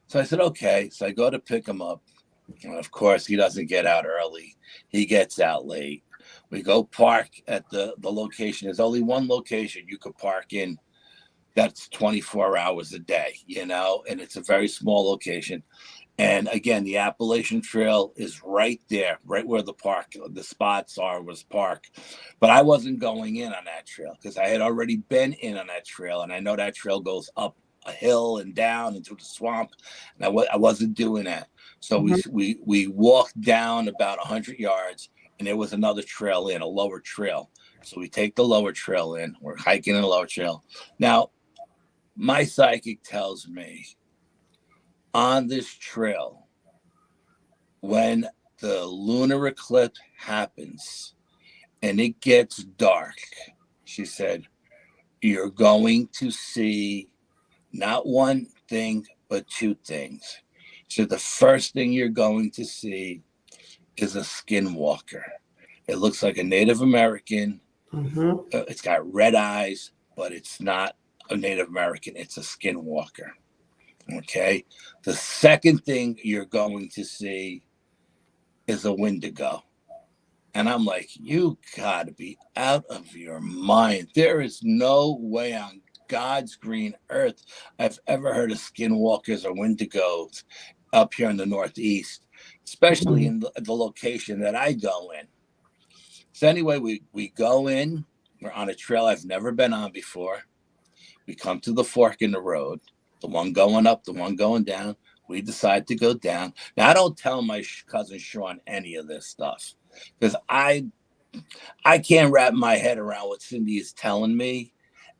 So I said, okay. So I go to pick him up. And of course, he doesn't get out early. He gets out late. We go park at the location. There's only one location you could park in that's 24 hours a day, and it's a very small location. And again, the Appalachian Trail is right there, right where the spots are was park. But I wasn't going in on that trail because I had already been in on that trail. And I know that trail goes up a hill and down into the swamp. And I wasn't doing that. So we walked down about 100 yards and there was another trail in, a lower trail. So we take the lower trail in. We're hiking in the lower trail. Now, my psychic tells me on this trail, when the lunar eclipse happens and it gets dark, she said, you're going to see not one thing, but two things. So the first thing you're going to see is a skinwalker. It looks like a Native American. It's got red eyes, but it's not a Native American. It's a skinwalker. Okay. The second thing you're going to see is a Wendigo. And I'm like, you gotta be out of your mind. There is no way on God's green earth I've ever heard of skinwalkers or Wendigos up here in the Northeast, especially in the location that I go in. So anyway, we go in. We're on a trail I've never been on before. We come to the fork in the road. The one going up, the one going down. We decide to go down. Now, I don't tell my cousin Sean any of this stuff because I can't wrap my head around what Cindy is telling me,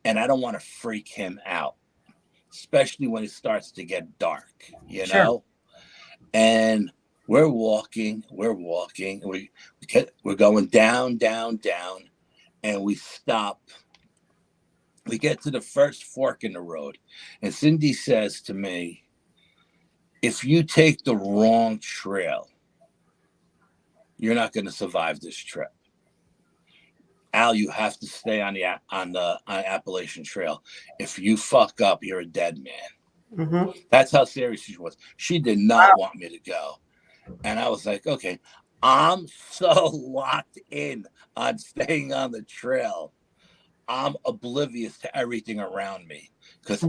and I don't want to freak him out, especially when it starts to get dark, you know? And we're walking. We're going down, and we stop. We get to the first fork in the road, and Cindy says to me, if you take the wrong trail, you're not going to survive this trip. Al, you have to stay on the Appalachian Trail. If you fuck up, you're a dead man. That's how serious she was. She did not want me to go. And I was like, okay, I'm so locked in on staying on the trail. I'm oblivious to everything around me because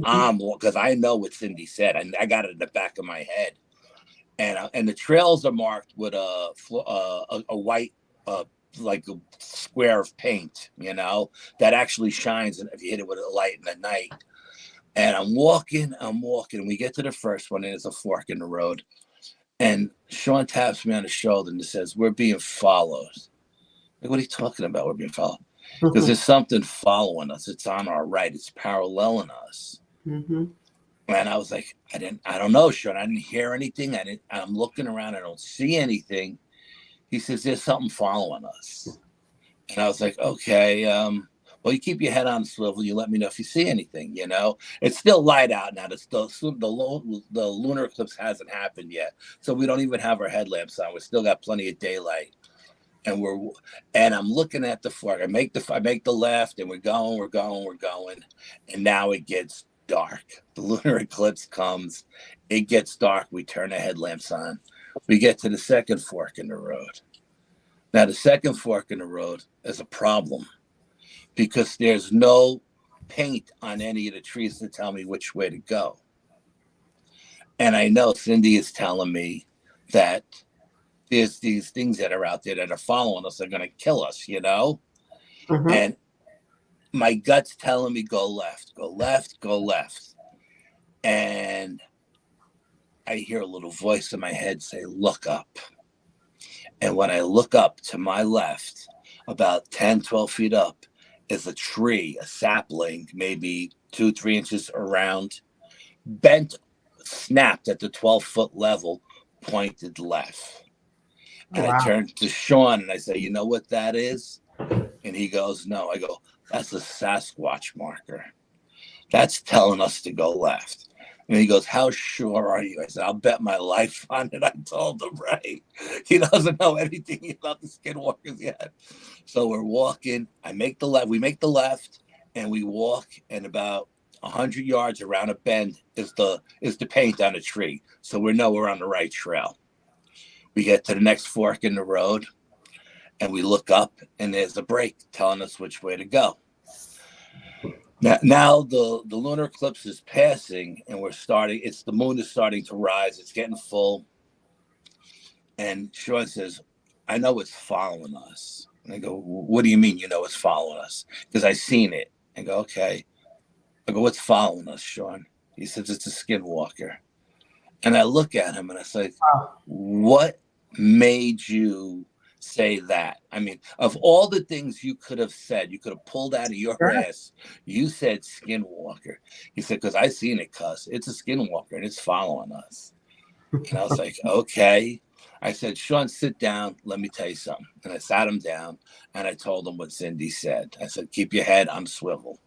I know what Cindy said, and I got it in the back of my head. And the trails are marked with a white like a square of paint, you know, that actually shines, and if you hit it with a light in the night. And I'm walking. We get to the first one, and there's a fork in the road. And Sean taps me on the shoulder and says, "We're being followed." Like, what are you talking about? We're being followed. Because there's something following us. It's on our right. It's paralleling us. And I was like, I don't know, Sean. I didn't hear anything. I'm looking around. I don't see anything. He says, there's something following us. And I was like, okay, well, you keep your head on the swivel. You let me know if you see anything, you know. It's still light out now. The lunar eclipse hasn't happened yet. So we don't even have our headlamps on. We still got plenty of daylight. And I'm looking at the fork. I make the left, and we're going, and now it gets dark. The lunar eclipse comes, it gets dark. We turn the headlamps on. We get to the second fork in the road. Now, the second fork in the road is a problem because there's no paint on any of the trees to tell me which way to go. And I know Cindy is telling me that there's these things that are out there that are following us. They're going to kill us, you know? And my gut's telling me go left. And I hear a little voice in my head say, look up. And when I look up to my left, about 10, 12 feet up, is a tree, a sapling, maybe 2-3 inches around, bent, snapped at the 12-foot level, pointed left. And I turned to Sean and I say, you know what that is? And he goes, no. I go, that's a Sasquatch marker. That's telling us to go left. And he goes, how sure are you? I said, I'll bet my life on it. I told him, right. He doesn't know anything about the skinwalkers yet. So we're walking. We make the left, and we walk, and about 100 yards around a bend is the paint on a tree. So we know we're on the right trail. We get to the next fork in the road, and we look up, and there's a break telling us which way to go. Now the lunar eclipse is passing, and the moon is starting to rise. It's getting full. And Sean says, I know it's following us. And I go, what do you mean you know it's following us? Because I seen it. I go, okay. I go, what's following us, Sean? He says, it's a skinwalker. And I look at him and I say, what made you say that? I mean, of all the things you could have said, you could have pulled out of your ass, you said skinwalker. He said, because I seen it, cuss. It's a skinwalker and it's following us. And I was like, okay. I said, Sean, sit down. Let me tell you something. And I sat him down and I told him what Cindy said. I said, keep your head on swivel.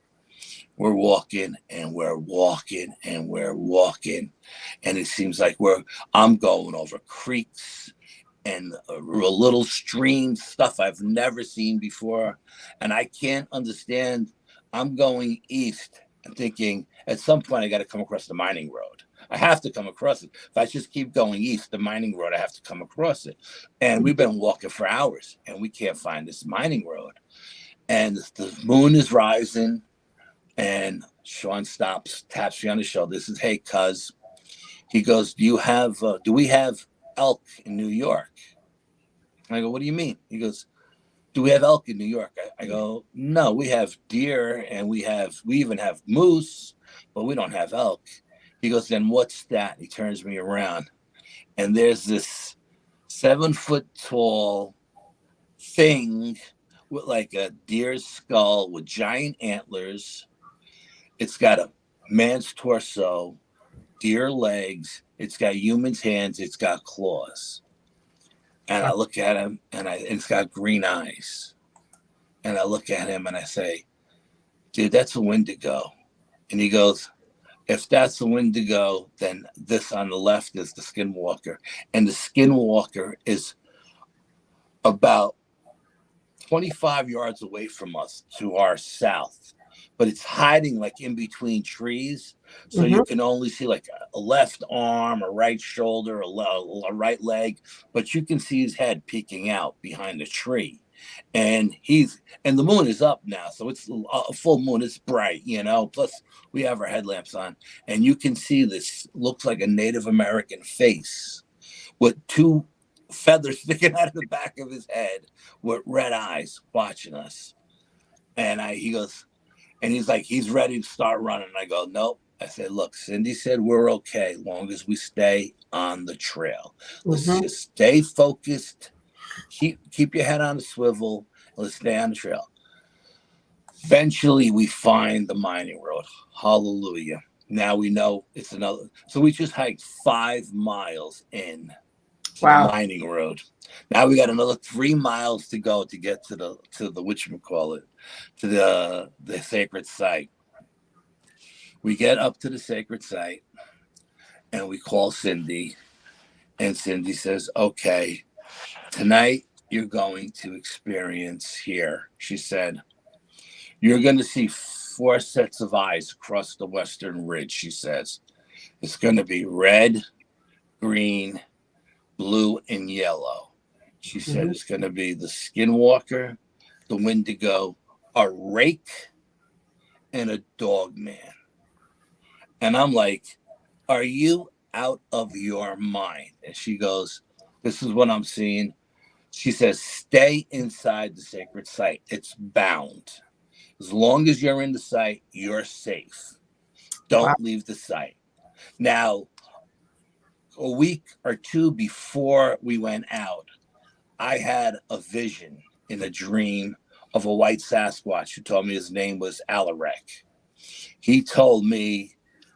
We're walking and we're walking and we're walking. And it seems like I'm going over creeks and a little stream, stuff I've never seen before. And I can't understand. I'm going east and thinking at some point I got to come across the mining road. I have to come across it. If I just keep going east, the mining road, I have to come across it. And we've been walking for hours and we can't find this mining road. And the moon is rising. And Sean stops, taps me on the shoulder. This is, hey, cuz. He goes, do we have elk in New York? And I go, what do you mean? He goes, do we have elk in New York? I go, no, we have deer and we even have moose, but we don't have elk. He goes, then what's that? He turns me around and there's this 7-foot tall thing with like a deer's skull with giant antlers. It's got a man's torso, deer legs. It's got human's hands. It's got claws. And I look at him and it's got green eyes. And I look at him and I say, dude, that's a Wendigo. And he goes, if that's a Wendigo, then this on the left is the skinwalker. And the skinwalker is about 25 yards away from us to our south. But it's hiding like in between trees. So you can only see like a left arm, a right shoulder, a right leg, but you can see his head peeking out behind a tree. And the moon is up now. So it's a full moon. It's bright, plus we have our headlamps on and you can see this looks like a Native American face with 2 feathers sticking out of the back of his head with red eyes watching us. And he goes, and he's like, he's ready to start running. I go, nope. I said, look, Cindy said we're okay as long as we stay on the trail. Let's just stay focused. Keep your head on the swivel. And let's stay on the trail. Eventually, we find the mining road. Hallelujah. Now we know it's another. So we just hiked 5 miles in to the mining road. Now we got another 3 miles to go to get to the whatchamacallit, to the sacred site. We get up to the sacred site and we call Cindy, and Cindy says, okay, tonight you're going to experience here. She said, you're going to see 4 sets of eyes across the western ridge, she says. It's going to be red, green, blue, and yellow. She said it's going to be the skinwalker, the Wendigo, a rake, and a Dogman. And I'm like, are you out of your mind? And she goes, this is what I'm seeing. She says, stay inside the sacred site. It's bound. As long as you're in the site, you're safe. Don't leave the site. Now, a week or 2 before we went out, I had a vision in a dream of a white Sasquatch who told me his name was Alaric. He told me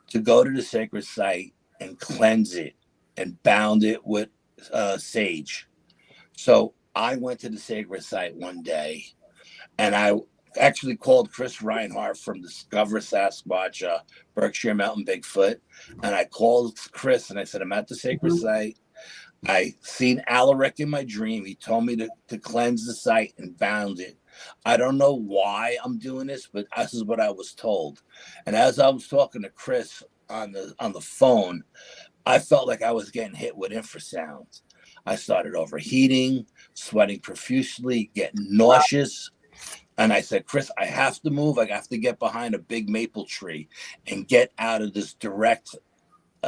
to go to the sacred site and cleanse it and bound it with sage. So I went to the sacred site one day and I actually called Chris Reinhardt from Discover Sasquatch, Berkshire Mountain Bigfoot. And I called Chris and I said, I'm at the sacred site. I seen Alaric in my dream. He told me to cleanse the site and bound it. I don't know why I'm doing this, but this is what I was told. And as I was talking to Chris on the phone, I felt like I was getting hit with infrasound. I started overheating, sweating profusely, getting nauseous. And I said, Chris, I have to move. I have to get behind a big maple tree and get out of this direct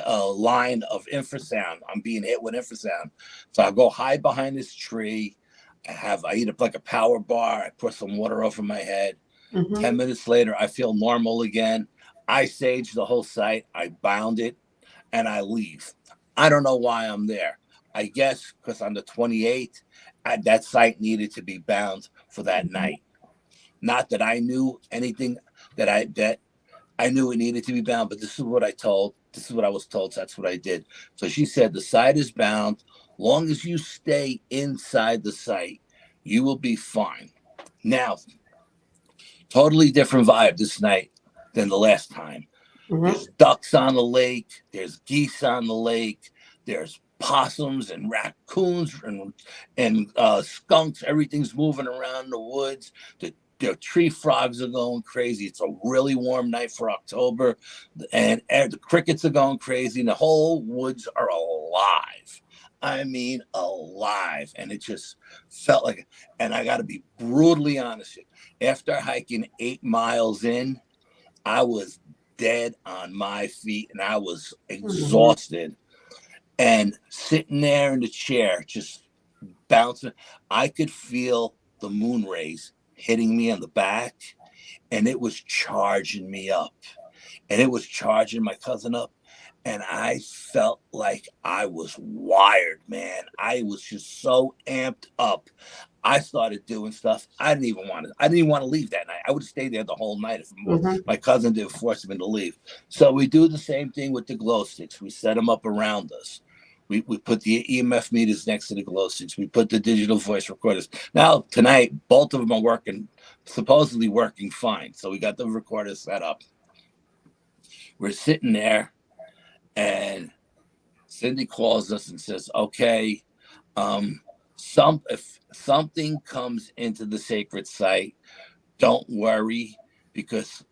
line of infrasound. I'm being hit with infrasound. So I go hide behind this tree. I eat up like a power bar. I put some water over my head. 10 minutes later, I feel normal again. I sage the whole site. I bound it and I leave. I don't know why I'm there. I guess because on the 28th, that site needed to be bound for that night. Not that I knew anything that I knew it needed to be bound, but this is what I was told. So that's what I did. So she said, the site is bound. Long as you stay inside the site, you will be fine. Now, totally different vibe this night than the last time. There's ducks on the lake. There's geese on the lake. There's possums and raccoons and skunks. Everything's moving around in the woods. The tree frogs are going crazy. It's a really warm night for October, and the crickets are going crazy, and the whole woods are alive. I mean, alive. And it just felt like, and I got to be brutally honest, after hiking 8 miles in, I was dead on my feet and I was exhausted. And sitting there in the chair, just bouncing, I could feel the moon rays hitting me on the back, and it was charging me up, and it was charging my cousin up. And I felt like I was wired, man. I was just so amped up. I started doing stuff. I didn't even want to leave that night. I would stay there the whole night if my cousin didn't force me to leave. So we do the same thing with the glow sticks. We set them up around us. We put the EMF meters next to the glow sticks. We put the digital voice recorders. Now, tonight, both of them are working, supposedly working fine. So we got the recorders set up. We're sitting there, and Cindy calls us and says, okay, if something comes into the sacred site, don't worry, because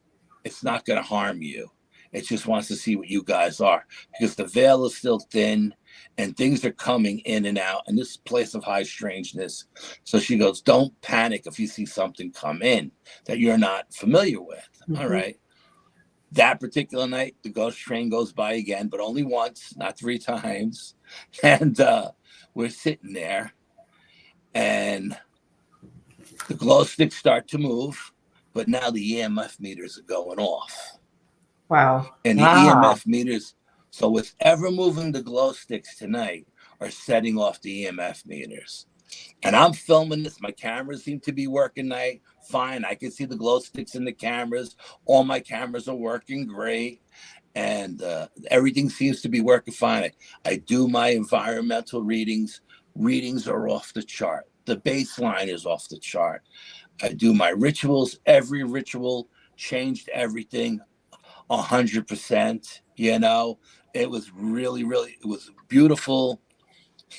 it's not going to harm you. It just wants to see what you guys are, because the veil is still thin and things are coming in and out, and this is a place of high strangeness. So she goes, don't panic if you see something come in that you're not familiar with. All right. That particular night, the ghost train goes by again, but only once, not 3 times. And we're sitting there, and the glow sticks start to move, but now the EMF meters are going off. Wow. And the EMF meters, so with ever moving the glow sticks tonight, are setting off the EMF meters. And I'm filming this. My cameras seem to be working fine. I can see the glow sticks in the cameras. All my cameras are working great. And everything seems to be working fine. I do my environmental readings. Readings are off the chart. The baseline is off the chart. I do my rituals. Every ritual changed everything 100%. You know, it was really, it was beautiful.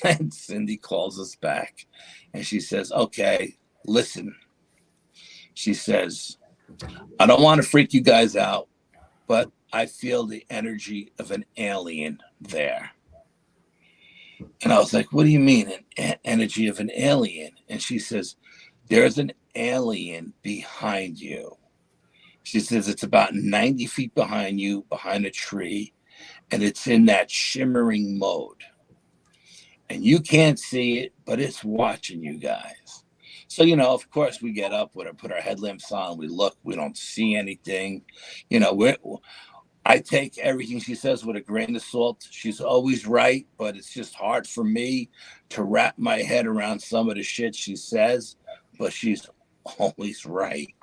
And Cindy calls us back and she says, okay, listen. She says, I don't want to freak you guys out, but I feel the energy of an alien there. And I was like, what do you mean, an energy of an alien? And she says, there's an alien behind you. She says, it's about 90 feet behind you, behind a tree, and it's in that shimmering mode. And you can't see it, but it's watching you guys. So, you know, of course, we get up, we put our headlamps on, we look, we don't see anything. You know, I take everything she says with a grain of salt. She's always right, but it's just hard for me to wrap my head around some of the shit she says, but she's always right.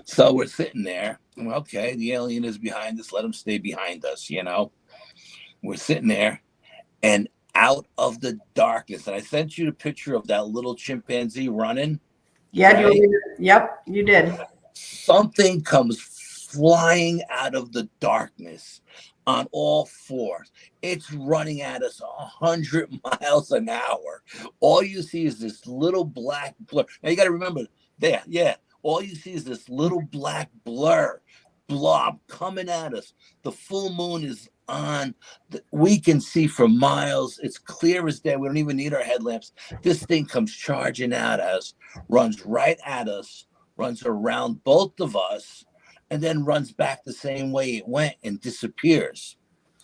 So we're sitting there. Okay, the alien is behind us. Let him stay behind us, you know. We're sitting there, and out of the darkness, and I sent you the picture of that little chimpanzee running. Yeah, right? Yep, you did. Something comes flying out of the darkness on all fours. It's running at us 100 miles an hour. All you see is this little black blur. Now you got to remember that, yeah. All you see is this little black blob coming at us. The full moon is on. We can see for miles. It's clear as day. We don't even need our headlamps. This thing comes charging at us, runs right at us, runs around both of us, and then runs back the same way it went and disappears.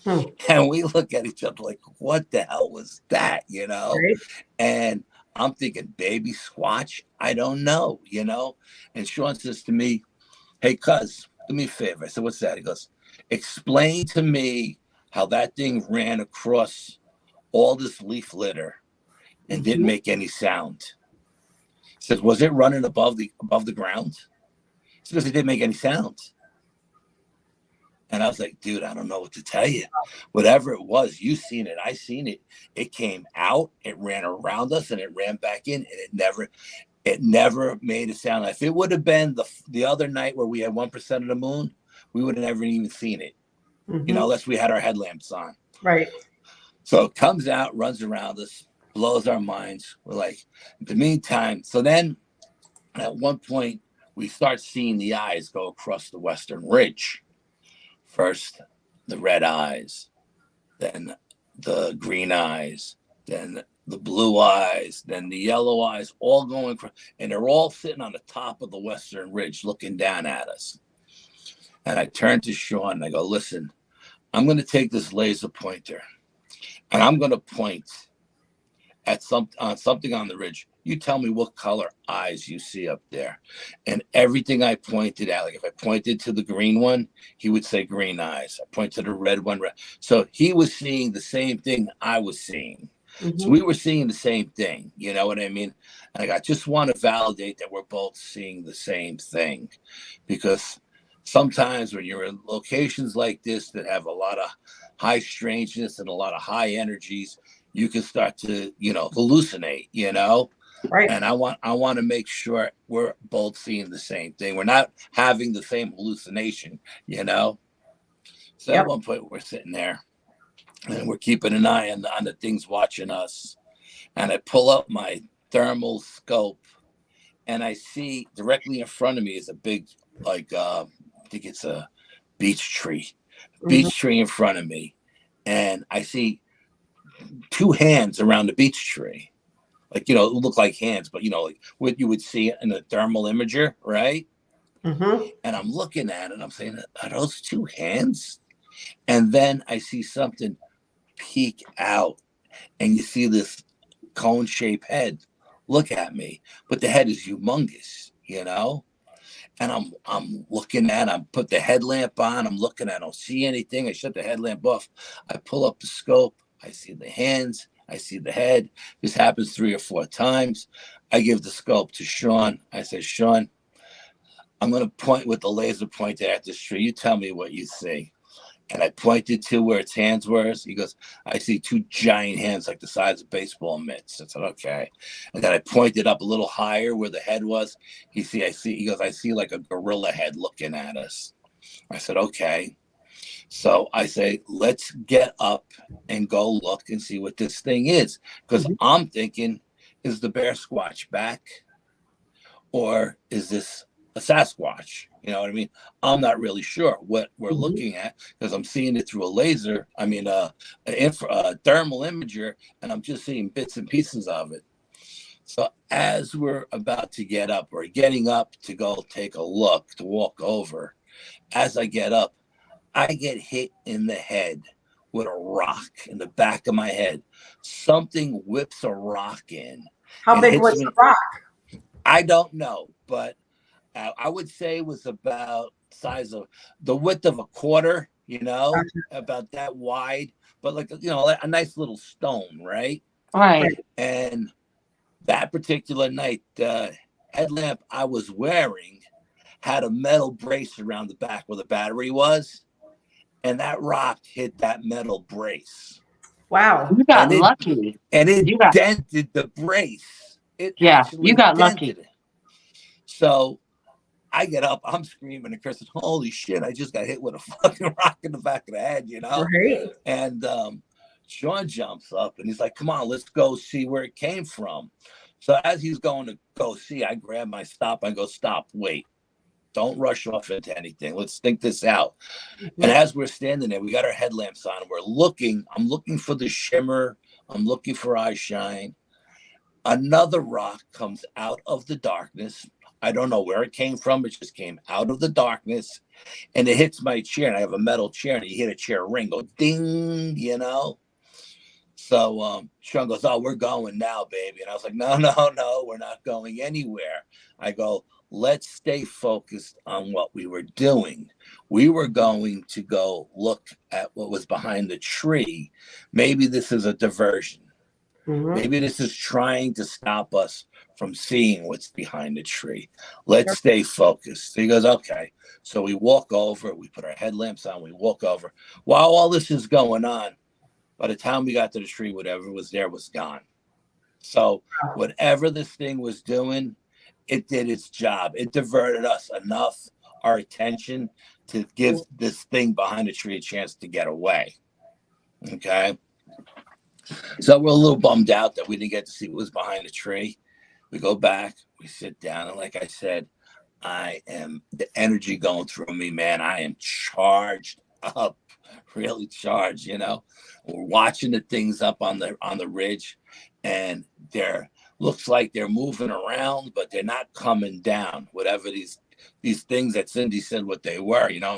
And we look at each other like, what the hell was that, Right. And I'm thinking, baby Squatch, I don't know, And Sean says to me, hey, cuz, do me a favor. I said, what's that? He goes, explain to me how that thing ran across all this leaf litter and didn't make any sound. He says, was it running above the ground? He says, it didn't make any sound. And I was like, dude, I don't know what to tell you. Whatever it was, you seen it, I seen it. It came out, it ran around us, and it ran back in, and it never made a sound. If it would have been the other night where we had 1% of the moon, we would have never even seen it, unless we had our headlamps on. Right. So it comes out, runs around us, blows our minds. We're like, in the meantime, so then at one point, we start seeing the eyes go across the western ridge. First, the red eyes, then the green eyes, then the blue eyes, then the yellow eyes, all going, and they're all sitting on the top of the western ridge looking down at us. And I turned to Sean and I go, listen, I'm going to take this laser pointer and I'm going to point at something on the ridge. You tell me what color eyes you see up there. And everything I pointed at, like if I pointed to the green one, he would say green eyes. I point to the red one, red. So he was seeing the same thing I was seeing. So we were seeing the same thing. You know what I mean? And I just want to validate that we're both seeing the same thing. Because sometimes when you're in locations like this that have a lot of high strangeness and a lot of high energies, you can start to, hallucinate, Right. And I want to make sure we're both seeing the same thing. We're not having the same hallucination, So at one point we're sitting there and we're keeping an eye on the things watching us. And I pull up my thermal scope and I see directly in front of me is a big, I think it's a beech tree in front of me. And I see two hands around the beech tree. Like, it looked like hands, but, like what you would see in a thermal imager, right? And I'm looking at it and I'm saying, are those two hands? And then I see something peek out and you see this cone-shaped head look at me, but the head is humongous, And I'm looking at it. I put the headlamp on. I'm looking at it. I don't see anything. I shut the headlamp off. I pull up the scope. I see the hands. I see the head. This happens 3 or 4 times. I give the scope to Sean. I say, Sean, I'm going to point with the laser pointer at this tree. You tell me what you see. And I pointed to where its hands were. He goes, I see 2 giant hands like the size of baseball mitts. I said, okay. And then I pointed up a little higher where the head was. He goes, I see like a gorilla head looking at us. I said, okay. So I say, let's get up and go look and see what this thing is. Because I'm thinking, is the bear squatch back? Or is this a Sasquatch? You know what I mean? I'm not really sure what we're looking at because I'm seeing it through a laser. I mean, a thermal imager, and I'm just seeing bits and pieces of it. So as we're about to get up or getting up to go take a look, to walk over, as I get up, I get hit in the head with a rock in the back of my head. Something whips a rock in. How big was the rock? I don't know, but I would say it was about size of the width of a quarter, about that wide, but like, a nice little stone, right? Right. And that particular night, the headlamp I was wearing had a metal brace around the back where the battery was. And that rock hit that metal brace. Wow. You got lucky. And it dented the brace. You got lucky. It. So I get up, I'm screaming and cursing, holy shit, I just got hit with a fucking rock in the back of the head, Right. And Sean jumps up and he's like, come on, let's go see where it came from. So as he's going to go see, I grab my stop. I go, stop, wait. Don't rush off into anything. Let's think this out. And as we're standing there, we got our headlamps on. We're looking. I'm looking for the shimmer. I'm looking for eye shine. Another rock comes out of the darkness, I don't know where it came from. It just came out of the darkness, and it hits my chair. And I have a metal chair, and you hit a chair ring, go ding, you know. So Sean goes, "Oh, we're going now, baby." And I was like, "No, we're not going anywhere." I go, "Let's stay focused on what we were doing. We were going to go look at what was behind the tree. Maybe this is a diversion. Maybe this is trying to stop us from seeing what's behind the tree. Let's stay focused." So he goes, "Okay." So we walk over, we put our headlamps on, we walk over. While all this is going on, by the time we got to the tree, whatever was there was gone. So whatever this thing was doing, it did its job. It diverted us enough, our attention, to give this thing behind the tree a chance to get away. Okay. So we're a little bummed out that we didn't get to see what was behind the tree. We go back, we sit down, and like I said, the energy going through me, man. I am charged up, really charged, you know. We're watching the things up on the ridge, and looks like they're moving around, but they're not coming down. Whatever these things that Cindy said what they were, you know.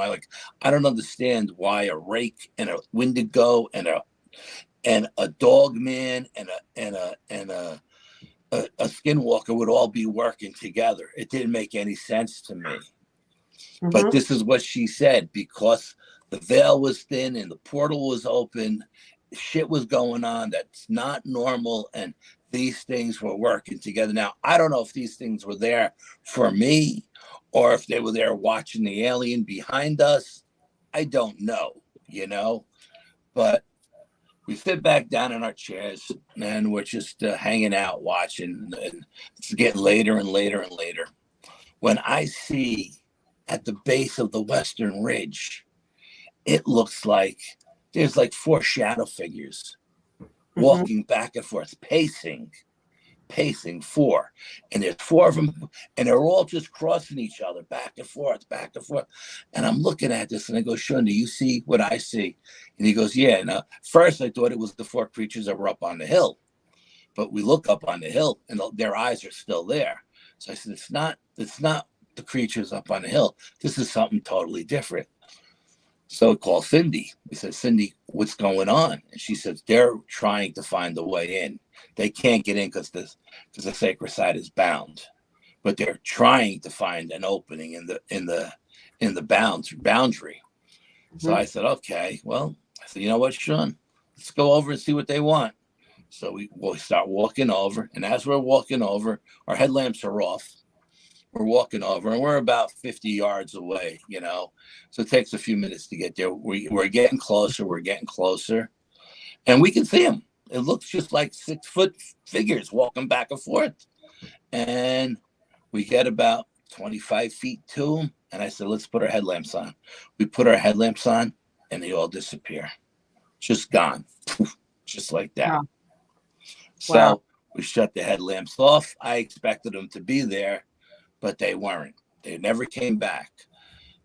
I don't understand why a rake and a Wendigo and a Dogman and a skinwalker would all be working together. It didn't make any sense to me. But this is what she said, because the veil was thin and the portal was open. Shit was going on that's not normal, and these things were working together. Now, I don't know if these things were there for me or if they were there watching the alien behind us. I don't know, you know. But we sit back down in our chairs, and we're just hanging out, watching, and it's getting later and later and later. When I see at the base of the Western Ridge, it looks like there's like 4 shadow figures walking back and forth, pacing 4. And there's 4 of them, and they're all just crossing each other back and forth. And I'm looking at this, and I go, "Sean, do you see what I see?" And he goes, "Yeah." Now, first I thought it was the 4 creatures that were up on the hill, but we look up on the hill, and their eyes are still there. So I said, it's not the creatures up on the hill. This is something totally different. So I called Cindy. We said, "Cindy, what's going on?" And she says, "They're trying to find a way in. They can't get in because the sacred site is bound, but they're trying to find an opening in the boundary." So I said, "Okay, well," I said, "You know what, Sean? Let's go over and see what they want." So we start walking over, and as we're walking over, our headlamps are off. We're walking over, and we're about 50 yards away, you know. So it takes a few minutes to get there. We're getting closer. And we can see them. It looks just like 6-foot figures walking back and forth. And we get about 25 feet to them. And I said, "Let's put our headlamps on." We put our headlamps on, and they all disappear. Just gone. Just like that. Wow. So we shut the headlamps off. I expected them to be there, but they weren't. They never came back.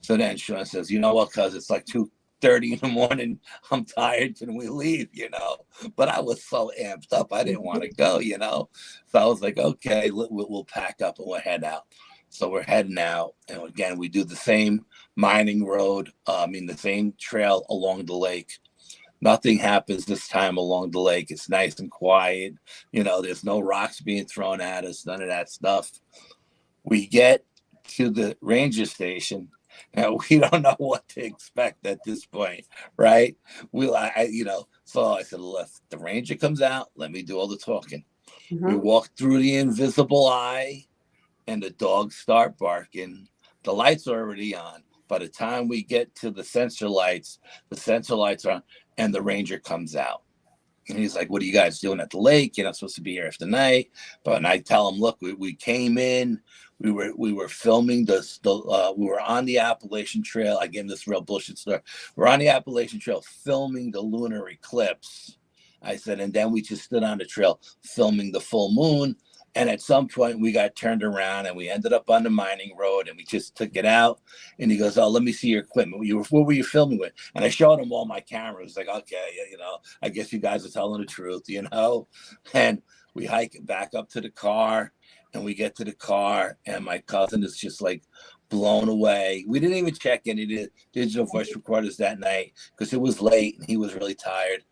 So then Sean says, "You know what, cuz it's like 2:30 in the morning. I'm tired. Can we leave?" You know, but I was so amped up. I didn't want to go, you know. So I was like, "Okay, we'll pack up and we'll head out." So we're heading out. And again, we do the same mining road. The same trail along the lake. Nothing happens this time along the lake. It's nice and quiet. You know, there's no rocks being thrown at us, none of that stuff. We get to the ranger station. Now, we don't know what to expect at this point, right? So I said, "Look, the ranger comes out, let me do all the talking." We walk through the invisible eye, and the dogs start barking. The lights are already on. By the time we get to the sensor lights are on, and the ranger comes out. And he's like, "What are you guys doing at the lake? You're not supposed to be here after night." But I tell him, "Look, we came in. We were filming we were on the Appalachian Trail." I gave him this real bullshit story. We're on the Appalachian Trail filming the lunar eclipse. I said, and then we just stood on the trail filming the full moon. And at some point we got turned around and we ended up on the mining road and we just took it out. And he goes, "Oh, let me see your equipment. What were you filming with?" And I showed him all my cameras. Like, "Okay, I guess you guys are telling the truth, you know." And we hike it back up to the car. And we get to the car, and my cousin is just like blown away. We didn't even check any of the digital voice recorders that night because it was late and he was really tired.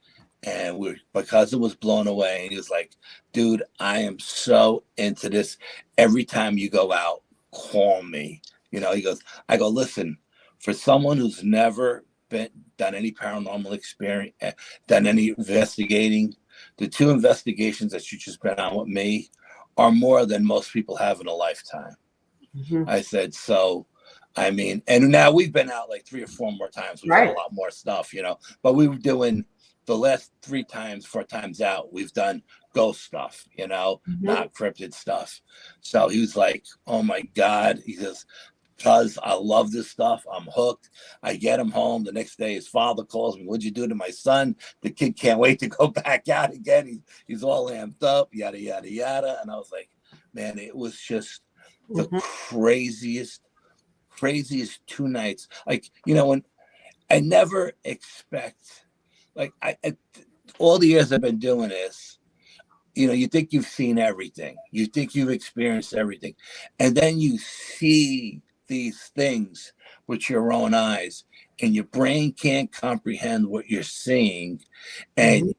And my cousin was blown away. And he was like, dude, I am so into this. Every time you go out, call me. You know, he goes, I go, listen, for someone who's never done any paranormal experience, done any investigating, the 2 investigations that you just been on with me are more than most people have in a lifetime. Mm-hmm. I said, so, I mean, and now we've been out like 3 or 4 more times. We've done a lot more stuff, you know, but we were doing the last 3 times, 4 times out, we've done ghost stuff, you know, not cryptid stuff. So he was like, oh my God. He says, because I love this stuff. I'm hooked. I get him home. The next day, his father calls me. What'd you do to my son? The kid can't wait to go back out again. He's all amped up, yada, yada, yada. And I was like, man, it was just the craziest 2 nights. Like, you know, when I never expect, like, I all the years I've been doing this, you know, you think you've seen everything. You think you've experienced everything. And then you see these things with your own eyes, and your brain can't comprehend what you're seeing. And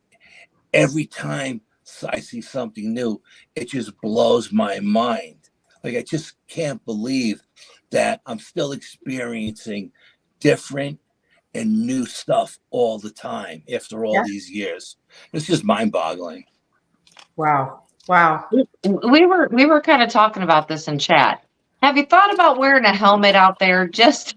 every time I see something new, it just blows my mind. Like, I just can't believe that I'm still experiencing different and new stuff all the time after all these years. It's just mind-boggling. Wow. We were kind of talking about this in chat. Have you thought about wearing a helmet out there just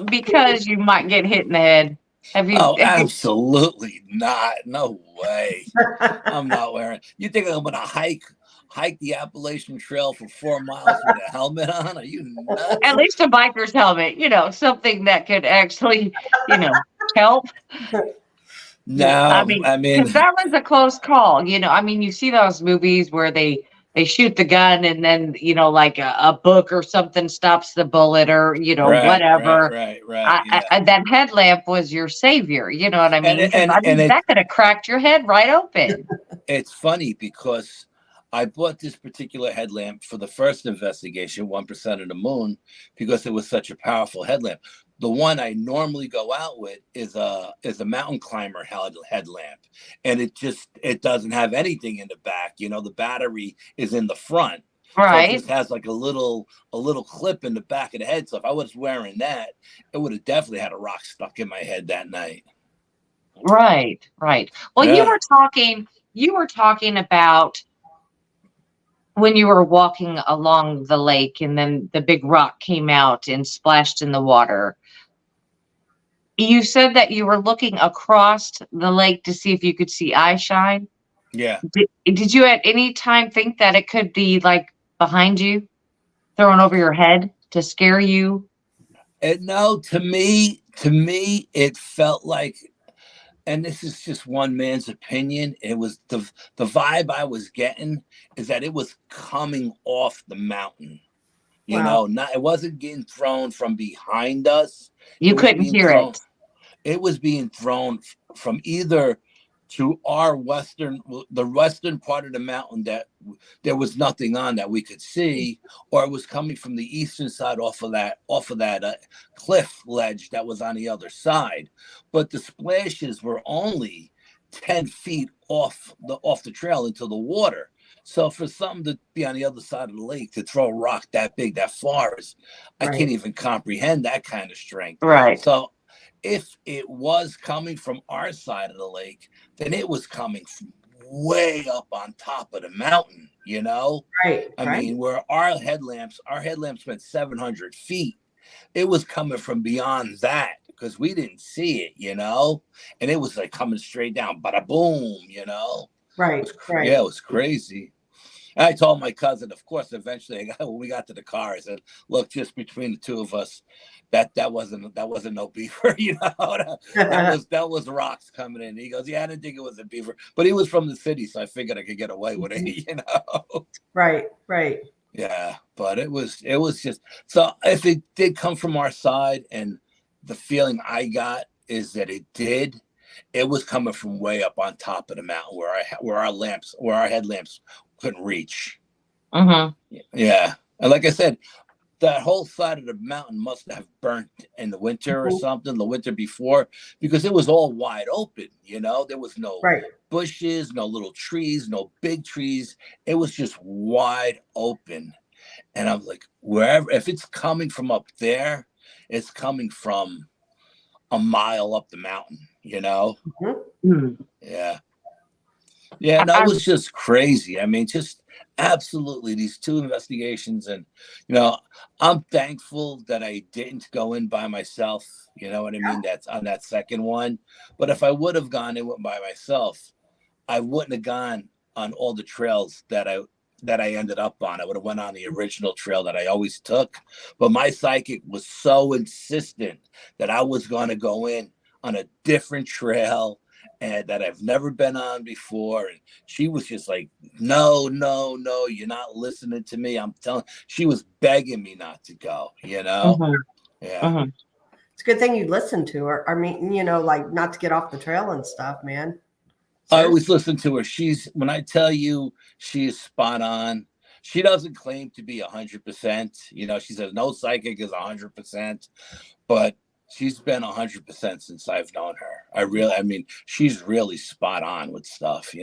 because you might get hit in the head? Have you? Oh, absolutely not. No way. I'm not wearing. You think I'm gonna hike the Appalachian Trail for 4 miles with a helmet on? Are you nuts? At least a biker's helmet, you know, something that could actually, you know, help. No, I mean, because that was a close call. You know, I mein, you see those movies where they shoot the gun and then, you know, like a book or something stops the bullet, or, you know, whatever. Right. That headlamp was your savior. You know what I mean? And that could have cracked your head right open. It's funny because I bought this particular headlamp for the first investigation, 1% of the moon, because it was such a powerful headlamp. The one I normally go out with is a mountain climber headlamp, and it doesn't have anything in the back. You know, the battery is in the front, right? So it just has like a little clip in the back of the head. So if I was wearing that, it would have definitely had a rock stuck in my head that night. Right. Well, you were talking about when you were walking along the lake and then the big rock came out and splashed in the water. You said that you were looking across the lake to see if you could see eye shine. Yeah. Did you at any time think that it could be like behind you, thrown over your head to scare you? No, to me, it felt like, and this is just one man's opinion, it was the vibe I was getting is that it was coming off the mountain. You know, it wasn't getting thrown from behind us. You couldn't hear it. It was being thrown from either to the western part of the mountain that there was nothing on that we could see, or it was coming from the eastern side off of that cliff ledge that was on the other side. But the splashes were only 10 feet off the trail into the water. So for something to be on the other side of the lake to throw a rock that big, that far, I can't even comprehend that kind of strength. Right. So if it was coming from our side of the lake, then it was coming from way up on top of the mountain, you know? Right. I mean, where our headlamps went 700 feet. It was coming from beyond that because we didn't see it, you know? And it was like coming straight down, bada boom, you know? Right. Yeah, it was crazy. I told my cousin, of course, eventually when we got to the car, I said, look, just between the two of us, that wasn't no beaver, you know. that was rocks coming in. He goes, yeah, I didn't think it was a beaver, but he was from the city, so I figured I could get away with it, you know. Right. Yeah, but it was just, so if it did come from our side, and the feeling I got is that it was coming from way up on top of the mountain where our headlamps couldn't reach. Yeah. And like I said, that whole side of the mountain must have burnt in the winter or something, the winter before, because it was all wide open. There was no Right. bushes, no little trees, no big trees. It was just wide open. And I'm like, wherever, if it's coming from up there, it's coming from a mile up the mountain, Yeah. Yeah, no, it was just crazy. I mean, just absolutely these two investigations. And, I'm thankful that I didn't go in by myself. You know what I mean? That's on that second one. But if I would have gone in by myself, I wouldn't have gone on all the trails that I ended up on. I would have went on the original trail that I always took. But my psychic was so insistent that I was going to go in on a different trail and that I've never been on before. And she was just like, no, you're not listening to me. I'm telling, she was begging me not to go, Yeah. It's a good thing you listened to her. I mean, like not to get off the trail and stuff, man. I always listen to her. When I tell you she is spot on, she doesn't claim to be 100%. She says no psychic is 100%, but she's been 100% since I've known her. She's really spot on with stuff,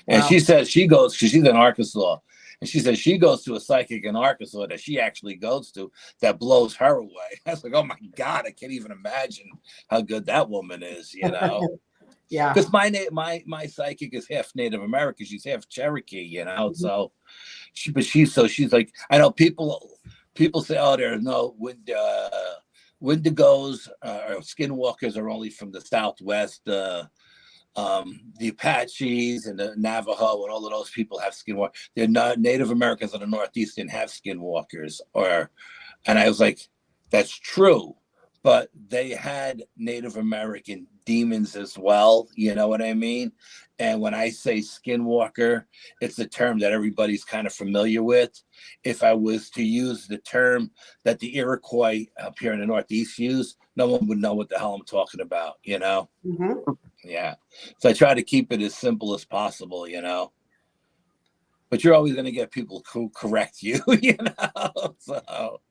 And she says because she's in Arkansas, and she says she goes to a psychic in Arkansas that she actually goes to that blows her away. I was like, oh my God, I can't even imagine how good that woman is, Yeah. Because my psychic is half Native American. She's half Cherokee, So she's like, I know people say, oh, there's no Wendigos or skinwalkers are only from the Southwest. The Apaches and the Navajo and all of those people have skinwalkers. They're not Native Americans of the Northeast didn't have skinwalkers. And I was like, that's true, but they had Native American demons as well. You know what I mean? And when I say skinwalker, it's a term that everybody's kind of familiar with. If I was to use the term that the Iroquois up here in the Northeast use, no one would know what the hell I'm talking about, Yeah. So I try to keep it as simple as possible, But you're always going to get people who correct you, So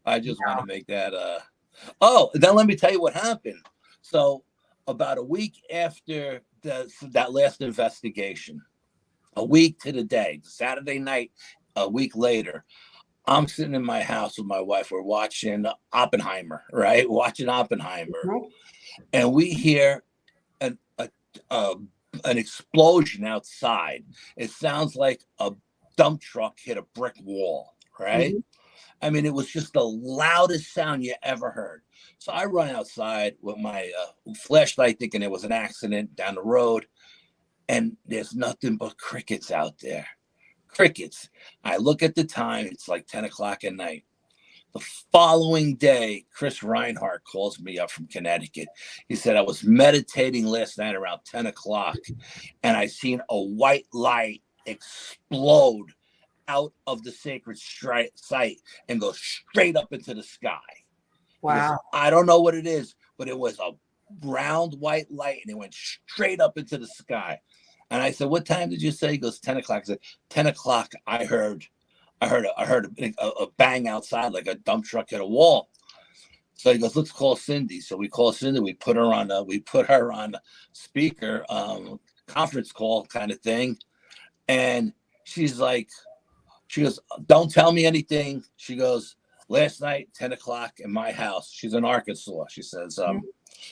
I just want to make that. Oh, then let me tell you what happened. So about a week after that last investigation, a week to the day, Saturday night, a week later, I'm sitting in my house with my wife. We're watching Oppenheimer, right? Watching Oppenheimer. And we hear an explosion outside. It sounds like a dump truck hit a brick wall, right? I mean, it was just the loudest sound you ever heard. So I run outside with my flashlight thinking it was an accident down the road. And there's nothing but crickets out there. Crickets. I look at the time. It's like 10 o'clock at night. The following day, Chris Reinhardt calls me up from Connecticut. He said, I was meditating last night around 10 o'clock, and I seen a white light explode out of the sacred site and go straight up into the sky. Wow. Goes, I don't know what it is, but it was a round white light, and it went straight up into the sky. And I said, what time did you say? He goes, 10 o'clock. I said, 10 o'clock, I heard a bang outside, like a dump truck hit a wall. So he goes, let's call Cindy. So we call Cindy. We put her on speaker, conference call kind of thing. And she goes, don't tell me anything. She goes, last night, 10 o'clock in my house. She's in Arkansas. She says,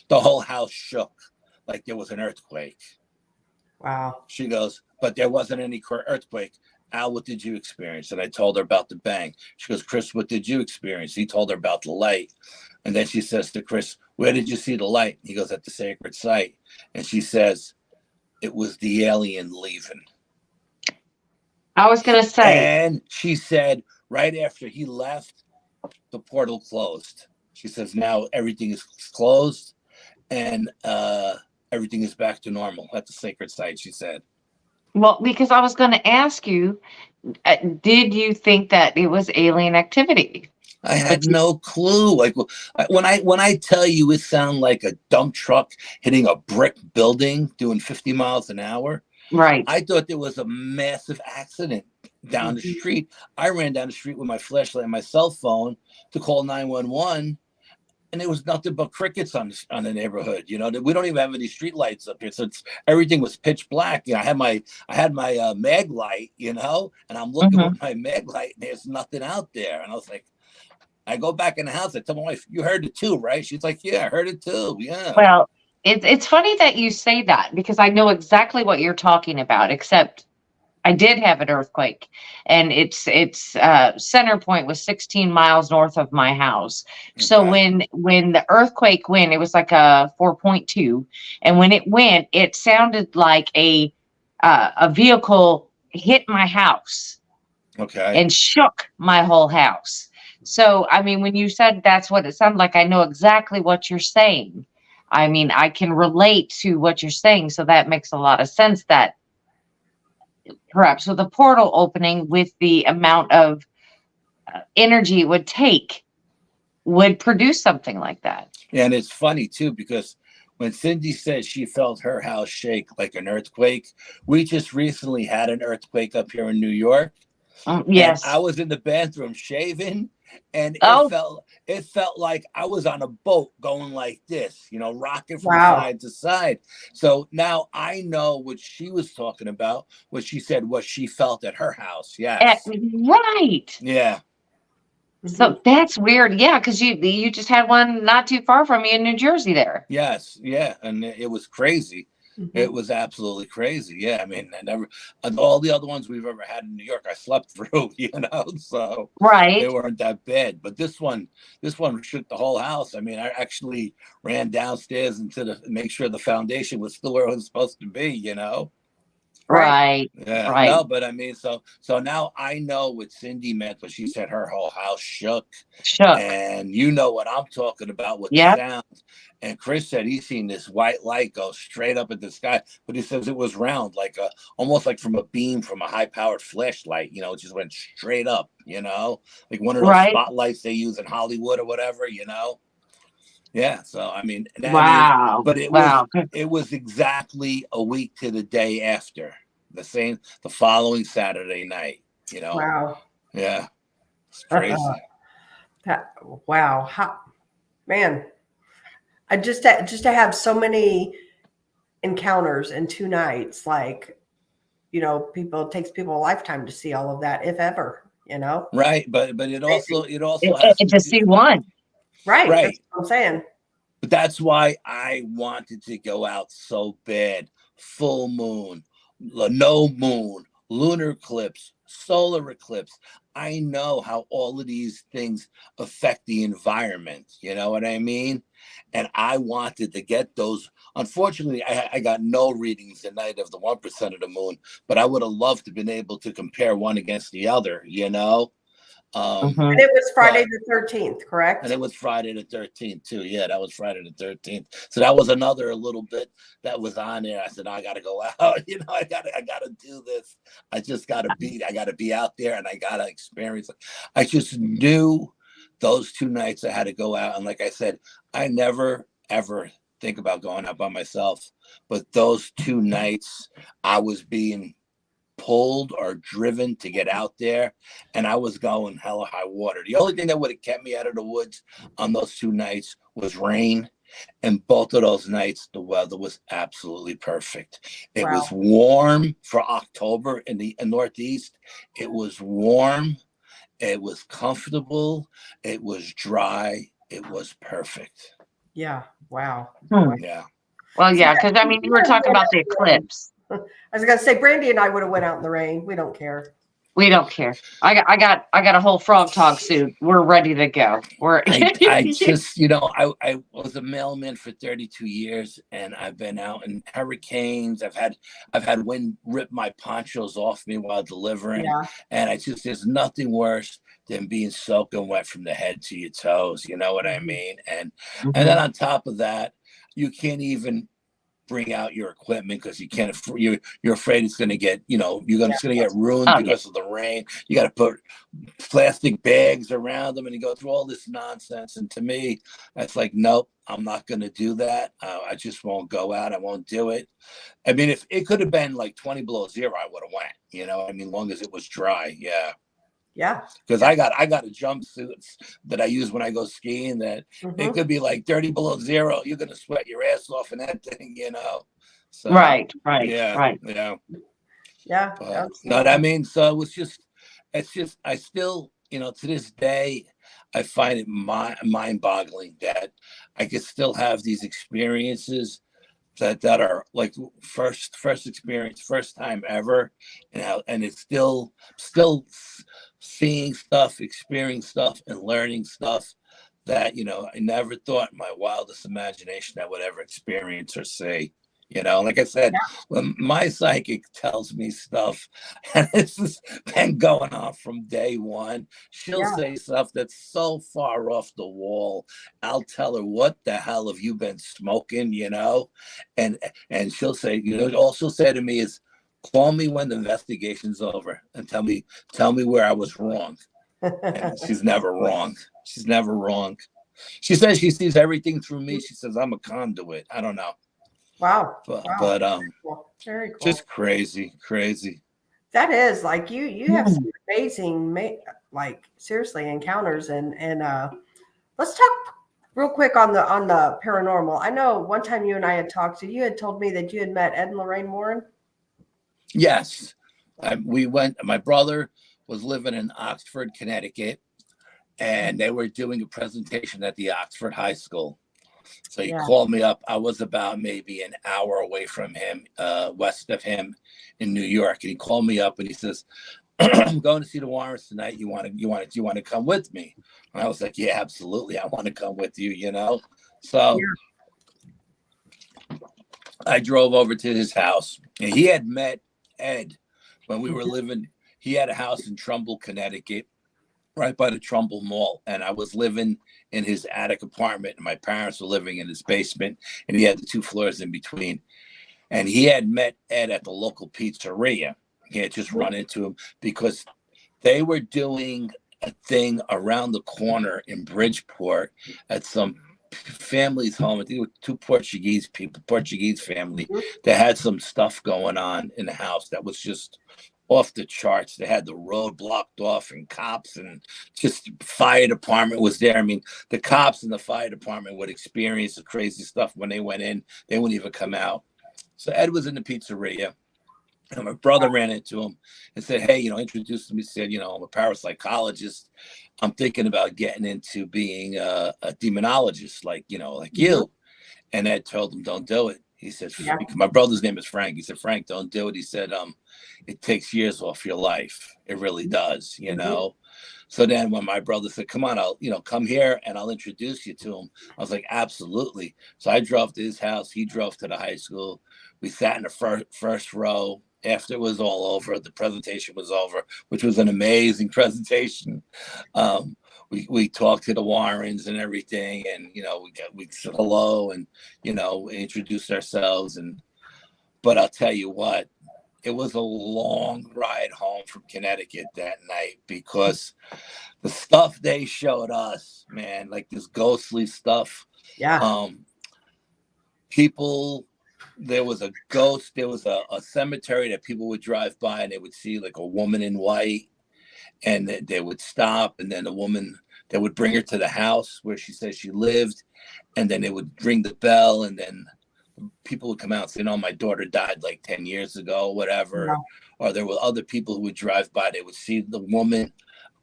the whole house shook like there was an earthquake. Wow. She goes, but there wasn't any earthquake. Al, what did you experience? And I told her about the bang. She goes, Chris, what did you experience? He told her about the light. And then she says to Chris, where did you see the light? He goes, at the sacred site. And she says, it was the alien leaving. I was going to say. And she said, right after he left, the portal closed. She says, now everything is closed and everything is back to normal at the sacred site, she said. Well, because I was going to ask you, did you think that it was alien activity? I had no clue. Like when I tell you it sounded like a dump truck hitting a brick building doing 50 miles an hour, Right. I thought there was a massive accident down the street. I ran down the street with my flashlight and my cell phone to call 911, and there was nothing but crickets on the neighborhood. You know, we don't even have any street lights up here, so everything was pitch black. You know, I had my mag light, you know, and I'm looking with my mag light, and there's nothing out there. And I was like, I go back in the house. I tell my wife, "You heard it too, right?" She's like, "Yeah, I heard it too." Yeah. Well, it's funny that you say that, because I know exactly what you're talking about, except I did have an earthquake, and its center point was 16 miles north of my house. So when the earthquake went, it was like a 4.2, and when it went, it sounded like a vehicle hit my house, and shook my whole house. So I mean, when you said that's what it sounded like, I know exactly what you're saying. I mean, I can relate to what you're saying, so that makes a lot of sense, that perhaps with a portal opening, with the amount of energy it would take, would produce something like that. And it's funny too, because when Cindy said she felt her house shake like an earthquake, we just recently had an earthquake up here in New York. Yes. And I was in the bathroom shaving, and it felt like I was on a boat going like this, you know, rocking from side to side. So now I know what she was talking about, what she said, what she felt at her house. Yes. Right. Yeah. So that's weird. Yeah, because you just had one not too far from you in New Jersey there. Yes. Yeah. And it was crazy. It was absolutely crazy. Yeah. I mean, all the other ones we've ever had in New York, I slept through, you know, so they weren't that bad. But this one shook the whole house. I mean, I actually ran downstairs make sure the foundation was still where it was supposed to be, you know. Right. Yeah. Right. No, but I mean, so now I know what Cindy meant when she said her whole house shook. And you know what I'm talking about with the sound. And Chris said he's seen this white light go straight up at the sky, but he says it was round, like almost like from a beam from a high-powered flashlight. You know, it just went straight up. You know, like one of those spotlights they use in Hollywood or whatever. You know. Yeah. So I mean, but it was exactly a week to the day after, the following Saturday night. You know. Wow. Yeah. It's crazy. Wow. Man. I just to have so many encounters in 2 nights, like, you know, it takes people a lifetime to see all of that, if ever, you know. Right, but it also has to see one. Right. That's what I'm saying. But that's why I wanted to go out so bad. Full moon, no moon, lunar eclipse, solar eclipse. I know how all of these things affect the environment. You know what I mean? And I wanted to get those. Unfortunately, I got no readings the night of the 1% of the moon, but I would have loved to have been able to compare one against the other, you know? And it was Friday the 13th, correct? And it was Friday the 13th too. Yeah, that was Friday the 13th. So that was another little bit that was on there. I said, I got to go out. You know, I got to do this. I got to be out there, and I got to experience it. I just knew those 2 nights I had to go out. And like I said, I never, ever think about going out by myself. But those 2 nights, I was being pulled or driven to get out there, and I was going hella high water. The only thing that would have kept me out of the woods on those 2 nights was rain. And both of those nights, the weather was absolutely perfect. It was warm for October in the Northeast. It was warm. It was comfortable. It was dry. It was perfect. Yeah. Wow. Yeah. Well, yeah, because I mean, you were talking about the eclipse. I was gonna say Brandy and I would have went out in the rain. We don't care. We don't care. I got a whole frog tog suit. We're ready to go. I just, you know, I was a mailman for 32 years, and I've been out in hurricanes. I've had wind rip my ponchos off me while delivering, and there's nothing worse than being soaking wet from the head to your toes. You know what I mean? And then on top of that, you can't even bring out your equipment because you can't. You're afraid it's going to get, it's going to get ruined because of the rain. You got to put plastic bags around them, and you go through all this nonsense. And to me, that's like, nope, I'm not going to do that. I just won't go out. I won't do it. I mean, if it could have been like 20 below zero, I would have went. Long as it was dry. Yeah. Yeah. Because I got a jumpsuit that I use when I go skiing that it could be like 30 below zero. You're gonna sweat your ass off in that thing, So right. Yeah. So it's just I still, to this day, I find it mind-boggling that I could still have these experiences that are like first experience, first time ever, and it's still seeing stuff, experiencing stuff, and learning stuff that I never thought in my wildest imagination I would ever experience or see. Like I said, when my psychic tells me stuff, and this has been going on from day one, she'll say stuff that's so far off the wall. I'll tell her, what the hell have you been smoking, and she'll say, all she'll say to me is, call me when the investigation's over and tell me where I was wrong. And she's never wrong. She says she sees everything through me. She says I'm a conduit. I don't know. Wow. But very cool. Just crazy. That is like you have some amazing, like seriously encounters, and let's talk real quick on the paranormal. I know one time you and I had talked, you had told me that you had met Ed and Lorraine Warren. Yes, we went. My brother was living in Oxford, Connecticut, and they were doing a presentation at the Oxford High School. So he called me up. I was about maybe an hour away from him, west of him in New York. And he called me up and he says, I'm going to see the Warrens tonight. You want to come with me? And I was like, yeah, absolutely. I want to come with you, So I drove over to his house, and he had met Ed when we were living. He had a house in Trumbull, Connecticut, right by the Trumbull Mall, and I was living in his attic apartment, and my parents were living in his basement, and he had the 2 floors in between. And he had met Ed at the local pizzeria. He had just run into him because they were doing a thing around the corner in Bridgeport at some family's home. I think it was 2 Portuguese people, Portuguese family, that had some stuff going on in the house that was just off the charts. They had the road blocked off, and cops and just fire department was there. I mean, the cops and the fire department would experience the crazy stuff when they went in. They wouldn't even come out. So Ed was in the pizzeria, and my brother ran into him and said, hey, introduced him. He said, I'm a parapsychologist. I'm thinking about getting into being a demonologist, like you. And Ed told him, don't do it. He said, my brother's name is Frank. He said, Frank, don't do it. He said, it takes years off your life. It really does, So then when my brother said, come on, I'll, come here and I'll introduce you to him. I was like, absolutely. So I drove to his house. He drove to the high school. We sat in the first row. After it was all over, the presentation was over, which was an amazing presentation. We talked to the Warrens and everything, and we said hello and introduced ourselves. But I'll tell you what, it was a long ride home from Connecticut that night, because the stuff they showed us, man, like this ghostly stuff. Yeah. People. There was a ghost. There was a cemetery that people would drive by, and they would see like a woman in white, and they would stop, and then the woman, they would bring her to the house where she says she lived, and then they would ring the bell, and then people would come out and say, my daughter died like 10 years ago, whatever. Yeah. Or there were other people who would drive by. They would see the woman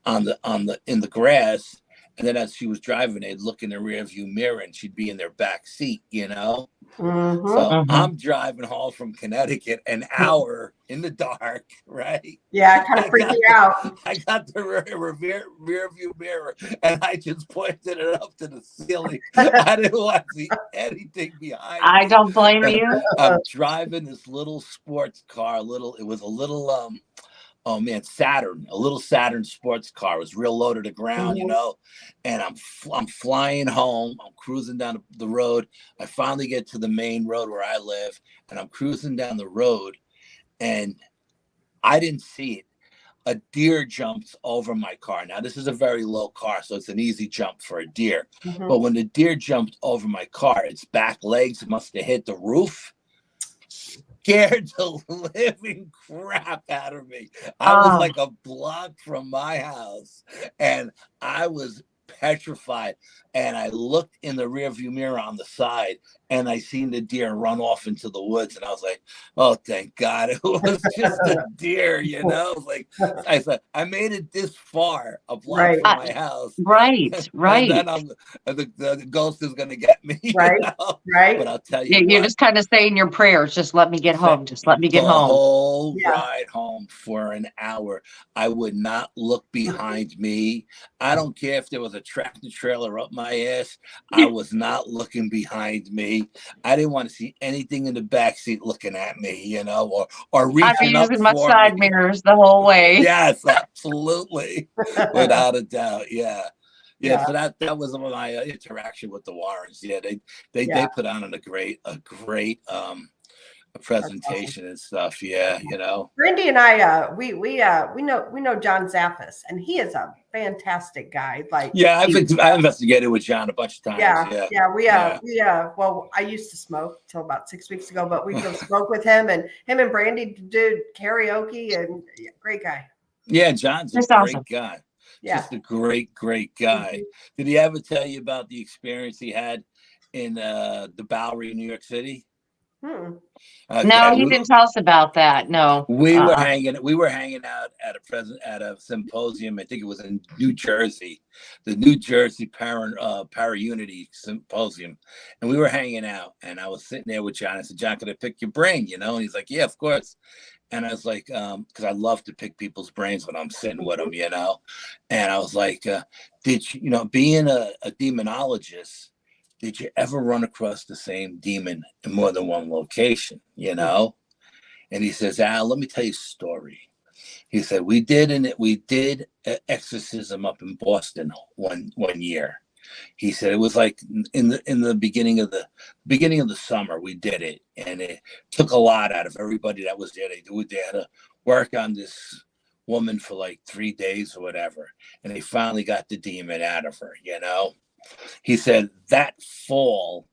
in the grass, and then as she was driving, they'd look in the rear view mirror, and she'd be in their back seat, So I'm driving home from Connecticut an hour in the dark, right? Yeah, kind of freaked you out. I got the rear view mirror, and I just pointed it up to the ceiling. I didn't want to see anything behind me. I don't blame you. I'm driving this little sports car. It was a little oh man, Saturn, a little Saturn sports car. It was real low to the ground, you know, and I'm flying home. I'm cruising down the road. I finally get to the main road where I live, and I'm cruising down the road, and I didn't see it. A deer jumps over my car. Now, this is a very low car, so it's an easy jump for a deer. But when the deer jumped over my car, its back legs must have hit the roof. Scared the living crap out of me. I was like a block from my house, and I was petrified. And I looked in the rearview mirror on the side, and I seen the deer run off into the woods. And I was like, "Oh, thank God, it was just a deer," you know. Like I said, I made it this far, a block from my house. Right. And then the ghost is gonna get me, Right. you know? Right. But I'll tell you, You're just kind of saying your prayers. Just let me get home. Just let me get the home. whole ride home for an hour, I would not look behind me. I don't care if there was a tractor trailer up my ass. I was not looking behind me. I didn't want to see anything in the back seat looking at me, you know, or reaching up using my for side me. mirrors the whole way. Yes, absolutely, without a doubt. Yeah. So that was my interaction with the Warrens. Yeah, they put on a great presentation and stuff. Yeah, you know. Brandy and I, we know John Zaffis, and he is a fantastic guy. Like, I investigated with John a bunch of times. Well, I used to smoke till about 6 weeks ago, but we go smoke with him, and Brandy did karaoke, and great guy. Yeah, John's a great guy. Yeah. Just a great guy. Did he ever tell you about the experience he had in the Bowery in New York City? Okay. No, he didn't tell us about that. No, we were hanging out at a symposium. I think it was in New Jersey, the New Jersey Para-Unity Symposium, and we were hanging out. And I was sitting there with John. I said, "John, could I pick your brain?" You know, and he's like, "Yeah, of course." And I was like, because I love to pick people's brains when I'm sitting with them, you know. And I was like, "Did you, being a demonologist, did you ever run across the same demon in more than one location, you know?" And he says, "Al, let me tell you a story." He said, we did an exorcism up in Boston one year. He said it was like in the beginning of the summer we did it, and it took a lot out of everybody that was there. They had to work on this woman for like 3 days or whatever, and they finally got the demon out of her, you know. He said that fall,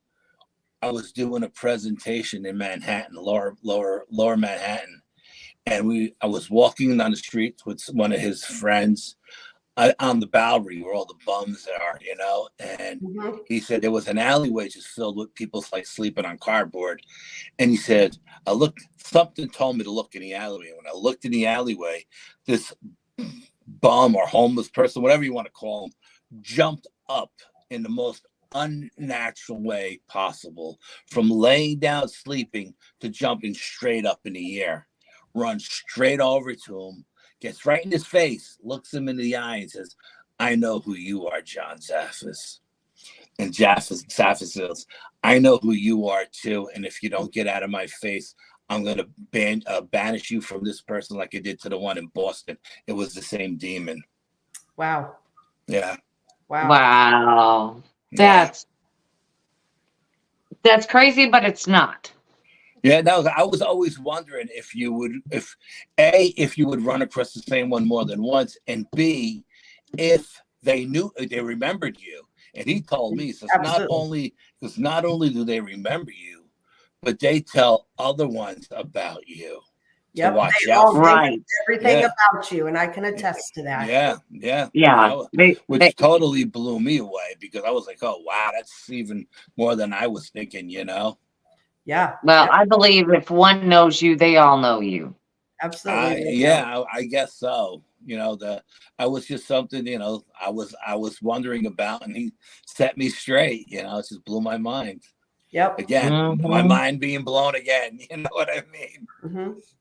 I was doing a presentation in Manhattan, lower Manhattan, and I was walking down the street with one of his friends on the Bowery where all the bums are, you know. And he said there was an alleyway just filled with people like sleeping on cardboard. And he said, something told me to look in the alleyway. When I looked in the alleyway, this bum or homeless person, whatever you want to call him, jumped up in the most unnatural way possible, from laying down sleeping to jumping straight up in the air, runs straight over to him, gets right in his face, looks him in the eye and says, "I know who you are, John Zaffis." And Zaffis says, "I know who you are too, and if you don't get out of my face, I'm going to banish you from this person like I did to the one in Boston." It was the same demon. Wow. Yeah. Wow. That's crazy, but it's not. Yeah, no, I was always wondering if you would run across the same one more than once, and B, if they remembered you. And he told me, so not only do they remember you, but they tell other ones about you. Yep, watch they out. all Right. think everything about you, and I can attest to that. Yeah. Yeah. Which totally blew me away, because I was like, "Oh wow, that's even more than I was thinking," you know. Yeah. Well, I believe if one knows you, they all know you. Absolutely. I guess so. You know, I was just something, you know, I was wondering about, and he set me straight. You know, it just blew my mind. Yep. Again, my mind being blown again. You know what I mean?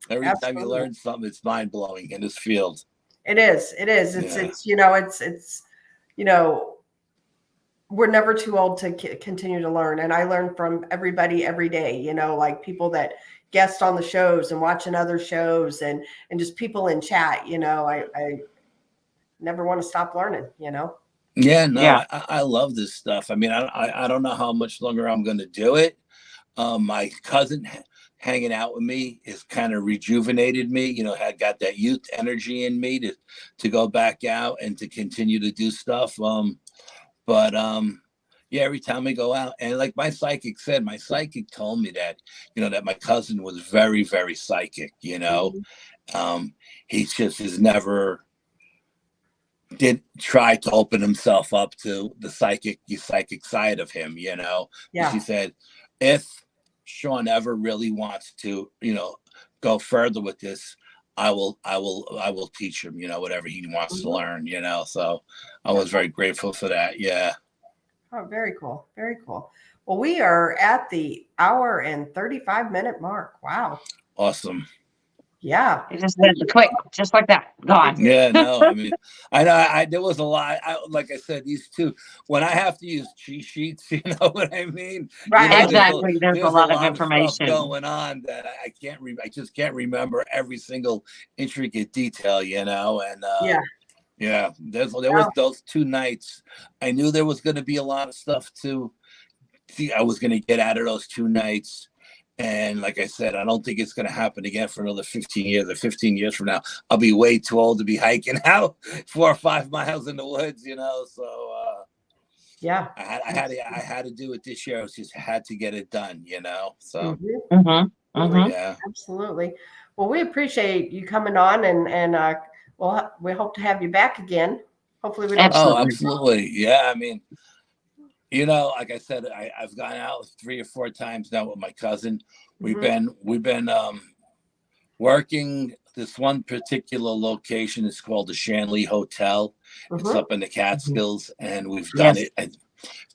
Every Absolutely. time you learn something, it's mind blowing in this field. It is. It's we're never too old to continue to learn. And I learn from everybody every day, you know, like people that, guests on the shows and watching other shows and just people in chat. I never want to stop learning. Yeah, no, Yeah. I love this stuff. I mean, I don't know how much longer I'm going to do it. My cousin hanging out with me has kind of rejuvenated me, had got that youth energy in me to go back out and to continue to do stuff. But yeah, every time we go out, and like my psychic told me that, that my cousin was very, very psychic, he just has never did try to open himself up to the psychic side of him, Yeah. She said, if Sean ever really wants to, go further with this, I will teach him, whatever he wants to learn, so I was very grateful for that. Yeah. Oh, very cool. Very cool. Well, we are at the hour and 35-minute mark. Wow. Awesome. Yeah. It just went quick, just like that. Gone. Yeah, no, I mean, I know there was a lot. Like I said, these two, when I have to use cheat sheets, you know what I mean? Right. Exactly. There's a lot of stuff information going on that I can't. I just can't remember every single intricate detail, and yeah. There was those 2 nights. I knew there was going to be a lot of stuff to see. I was going to get out of those 2 nights. And like I said, I don't think it's going to happen again for another 15 years. Or 15 years from now, I'll be way too old to be hiking out 4 or 5 miles in the woods, So yeah, I had to do it this year. I just had to get it done, So yeah, absolutely. Well, we appreciate you coming on, and we hope to have you back again. Hopefully, we don't. Oh, absolutely, yeah. I mean, like I said, I've gone out 3 or 4 times now with my cousin. We've been working this one particular location. It's called the Shanley Hotel. It's up in the Catskills, and we've done it. I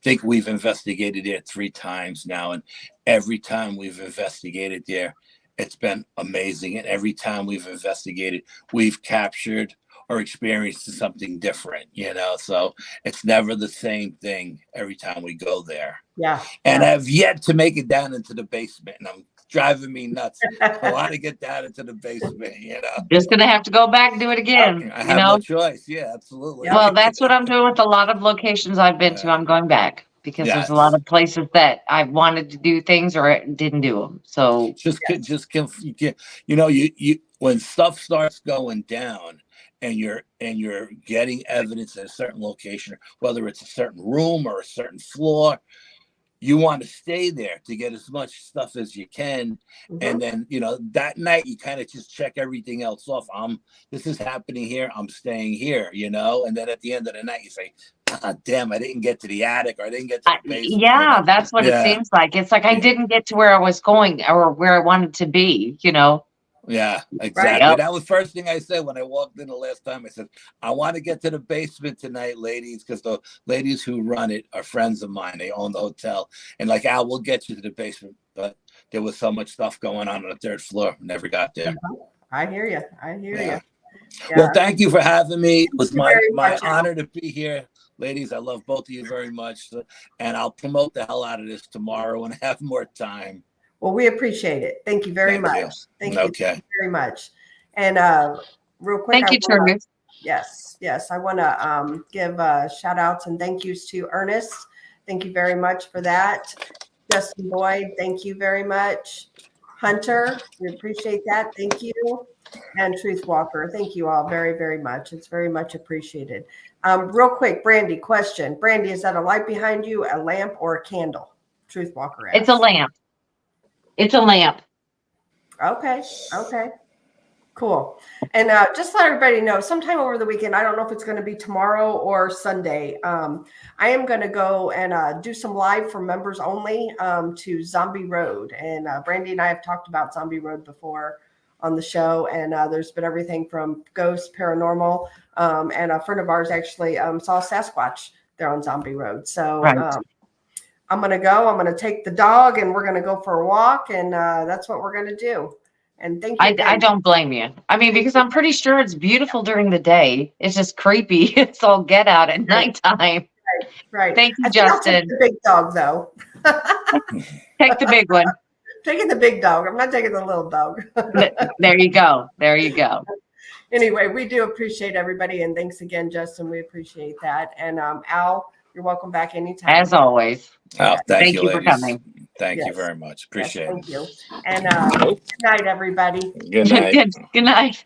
think we've investigated it 3 times now, and every time we've investigated there, it's been amazing. And every time we've investigated, we've captured or experienced something different, so it's never the same thing every time we go there. Yeah. And I've yet to make it down into the basement, and I'm driving me nuts. I want to get down into the basement, Just gonna have to go back and do it again. I have no choice. Yeah, absolutely. Well, that's what I'm doing with a lot of locations I've been to. I'm going back because there's a lot of places that I wanted to do things or didn't do them. So you when stuff starts going down, and you're getting evidence at a certain location, whether it's a certain room or a certain floor, you want to stay there to get as much stuff as you can. And then, that night you kind of just check everything else off. This is happening here. I'm staying here, and then at the end of the night you say, damn, I didn't get to the attic, or I didn't get to the basement. Yeah, that's what it seems like. It's like I didn't get to where I was going or where I wanted to be, Yeah, exactly. Right. That was the first thing I said when I walked in the last time. I said, I want to get to the basement tonight, ladies, because the ladies who run it are friends of mine. They own the hotel. And like, Al, we'll get you to the basement. But there was so much stuff going on the 3rd floor. Never got there. I hear you. Yeah. Well, thank you for having me. It was my honor to be here. Ladies, I love both of you very much. And I'll promote the hell out of this tomorrow when I have more time. Well, we appreciate it. Thank you very much. Thank you very much. And real quick, thank you, Charlie. Yes. I want to give shout outs and thank yous to Ernest. Thank you very much for that. Justin Boyd, thank you very much. Hunter, we appreciate that. Thank you. And Truth Walker, thank you all very, very much. It's very much appreciated. Real quick, Brandy, question. Brandy, is that a light behind you, a lamp, or a candle? Truth Walker asks. It's a lamp. It's a lamp. Okay. Cool. And just let everybody know, sometime over the weekend, I don't know if it's going to be tomorrow or Sunday, I am going to go and do some live for members only to Zombie Road. And Brandy and I have talked about Zombie Road before on the show. And there's been everything from ghosts, paranormal, and a friend of ours actually saw Sasquatch there on Zombie Road. So I'm going to go. I'm going to take the dog and we're going to go for a walk. And that's what we're going to do. And thank you. I don't blame you. I mean, because I'm pretty sure it's beautiful during the day. It's just creepy. It's all get out at nighttime. Right. Thank you, Justin. I'll take the big dog, though. Take the big one. Taking the big dog. I'm not taking the little dog. There you go. There you go. Anyway, we do appreciate everybody, and thanks again, Justin. We appreciate that. And Al, you're welcome back anytime. As always. Oh, thank you, for ladies. coming. Thank you Yes. very much. Appreciate Thank it. you. And good night, everybody. Good night. Good night. Good night.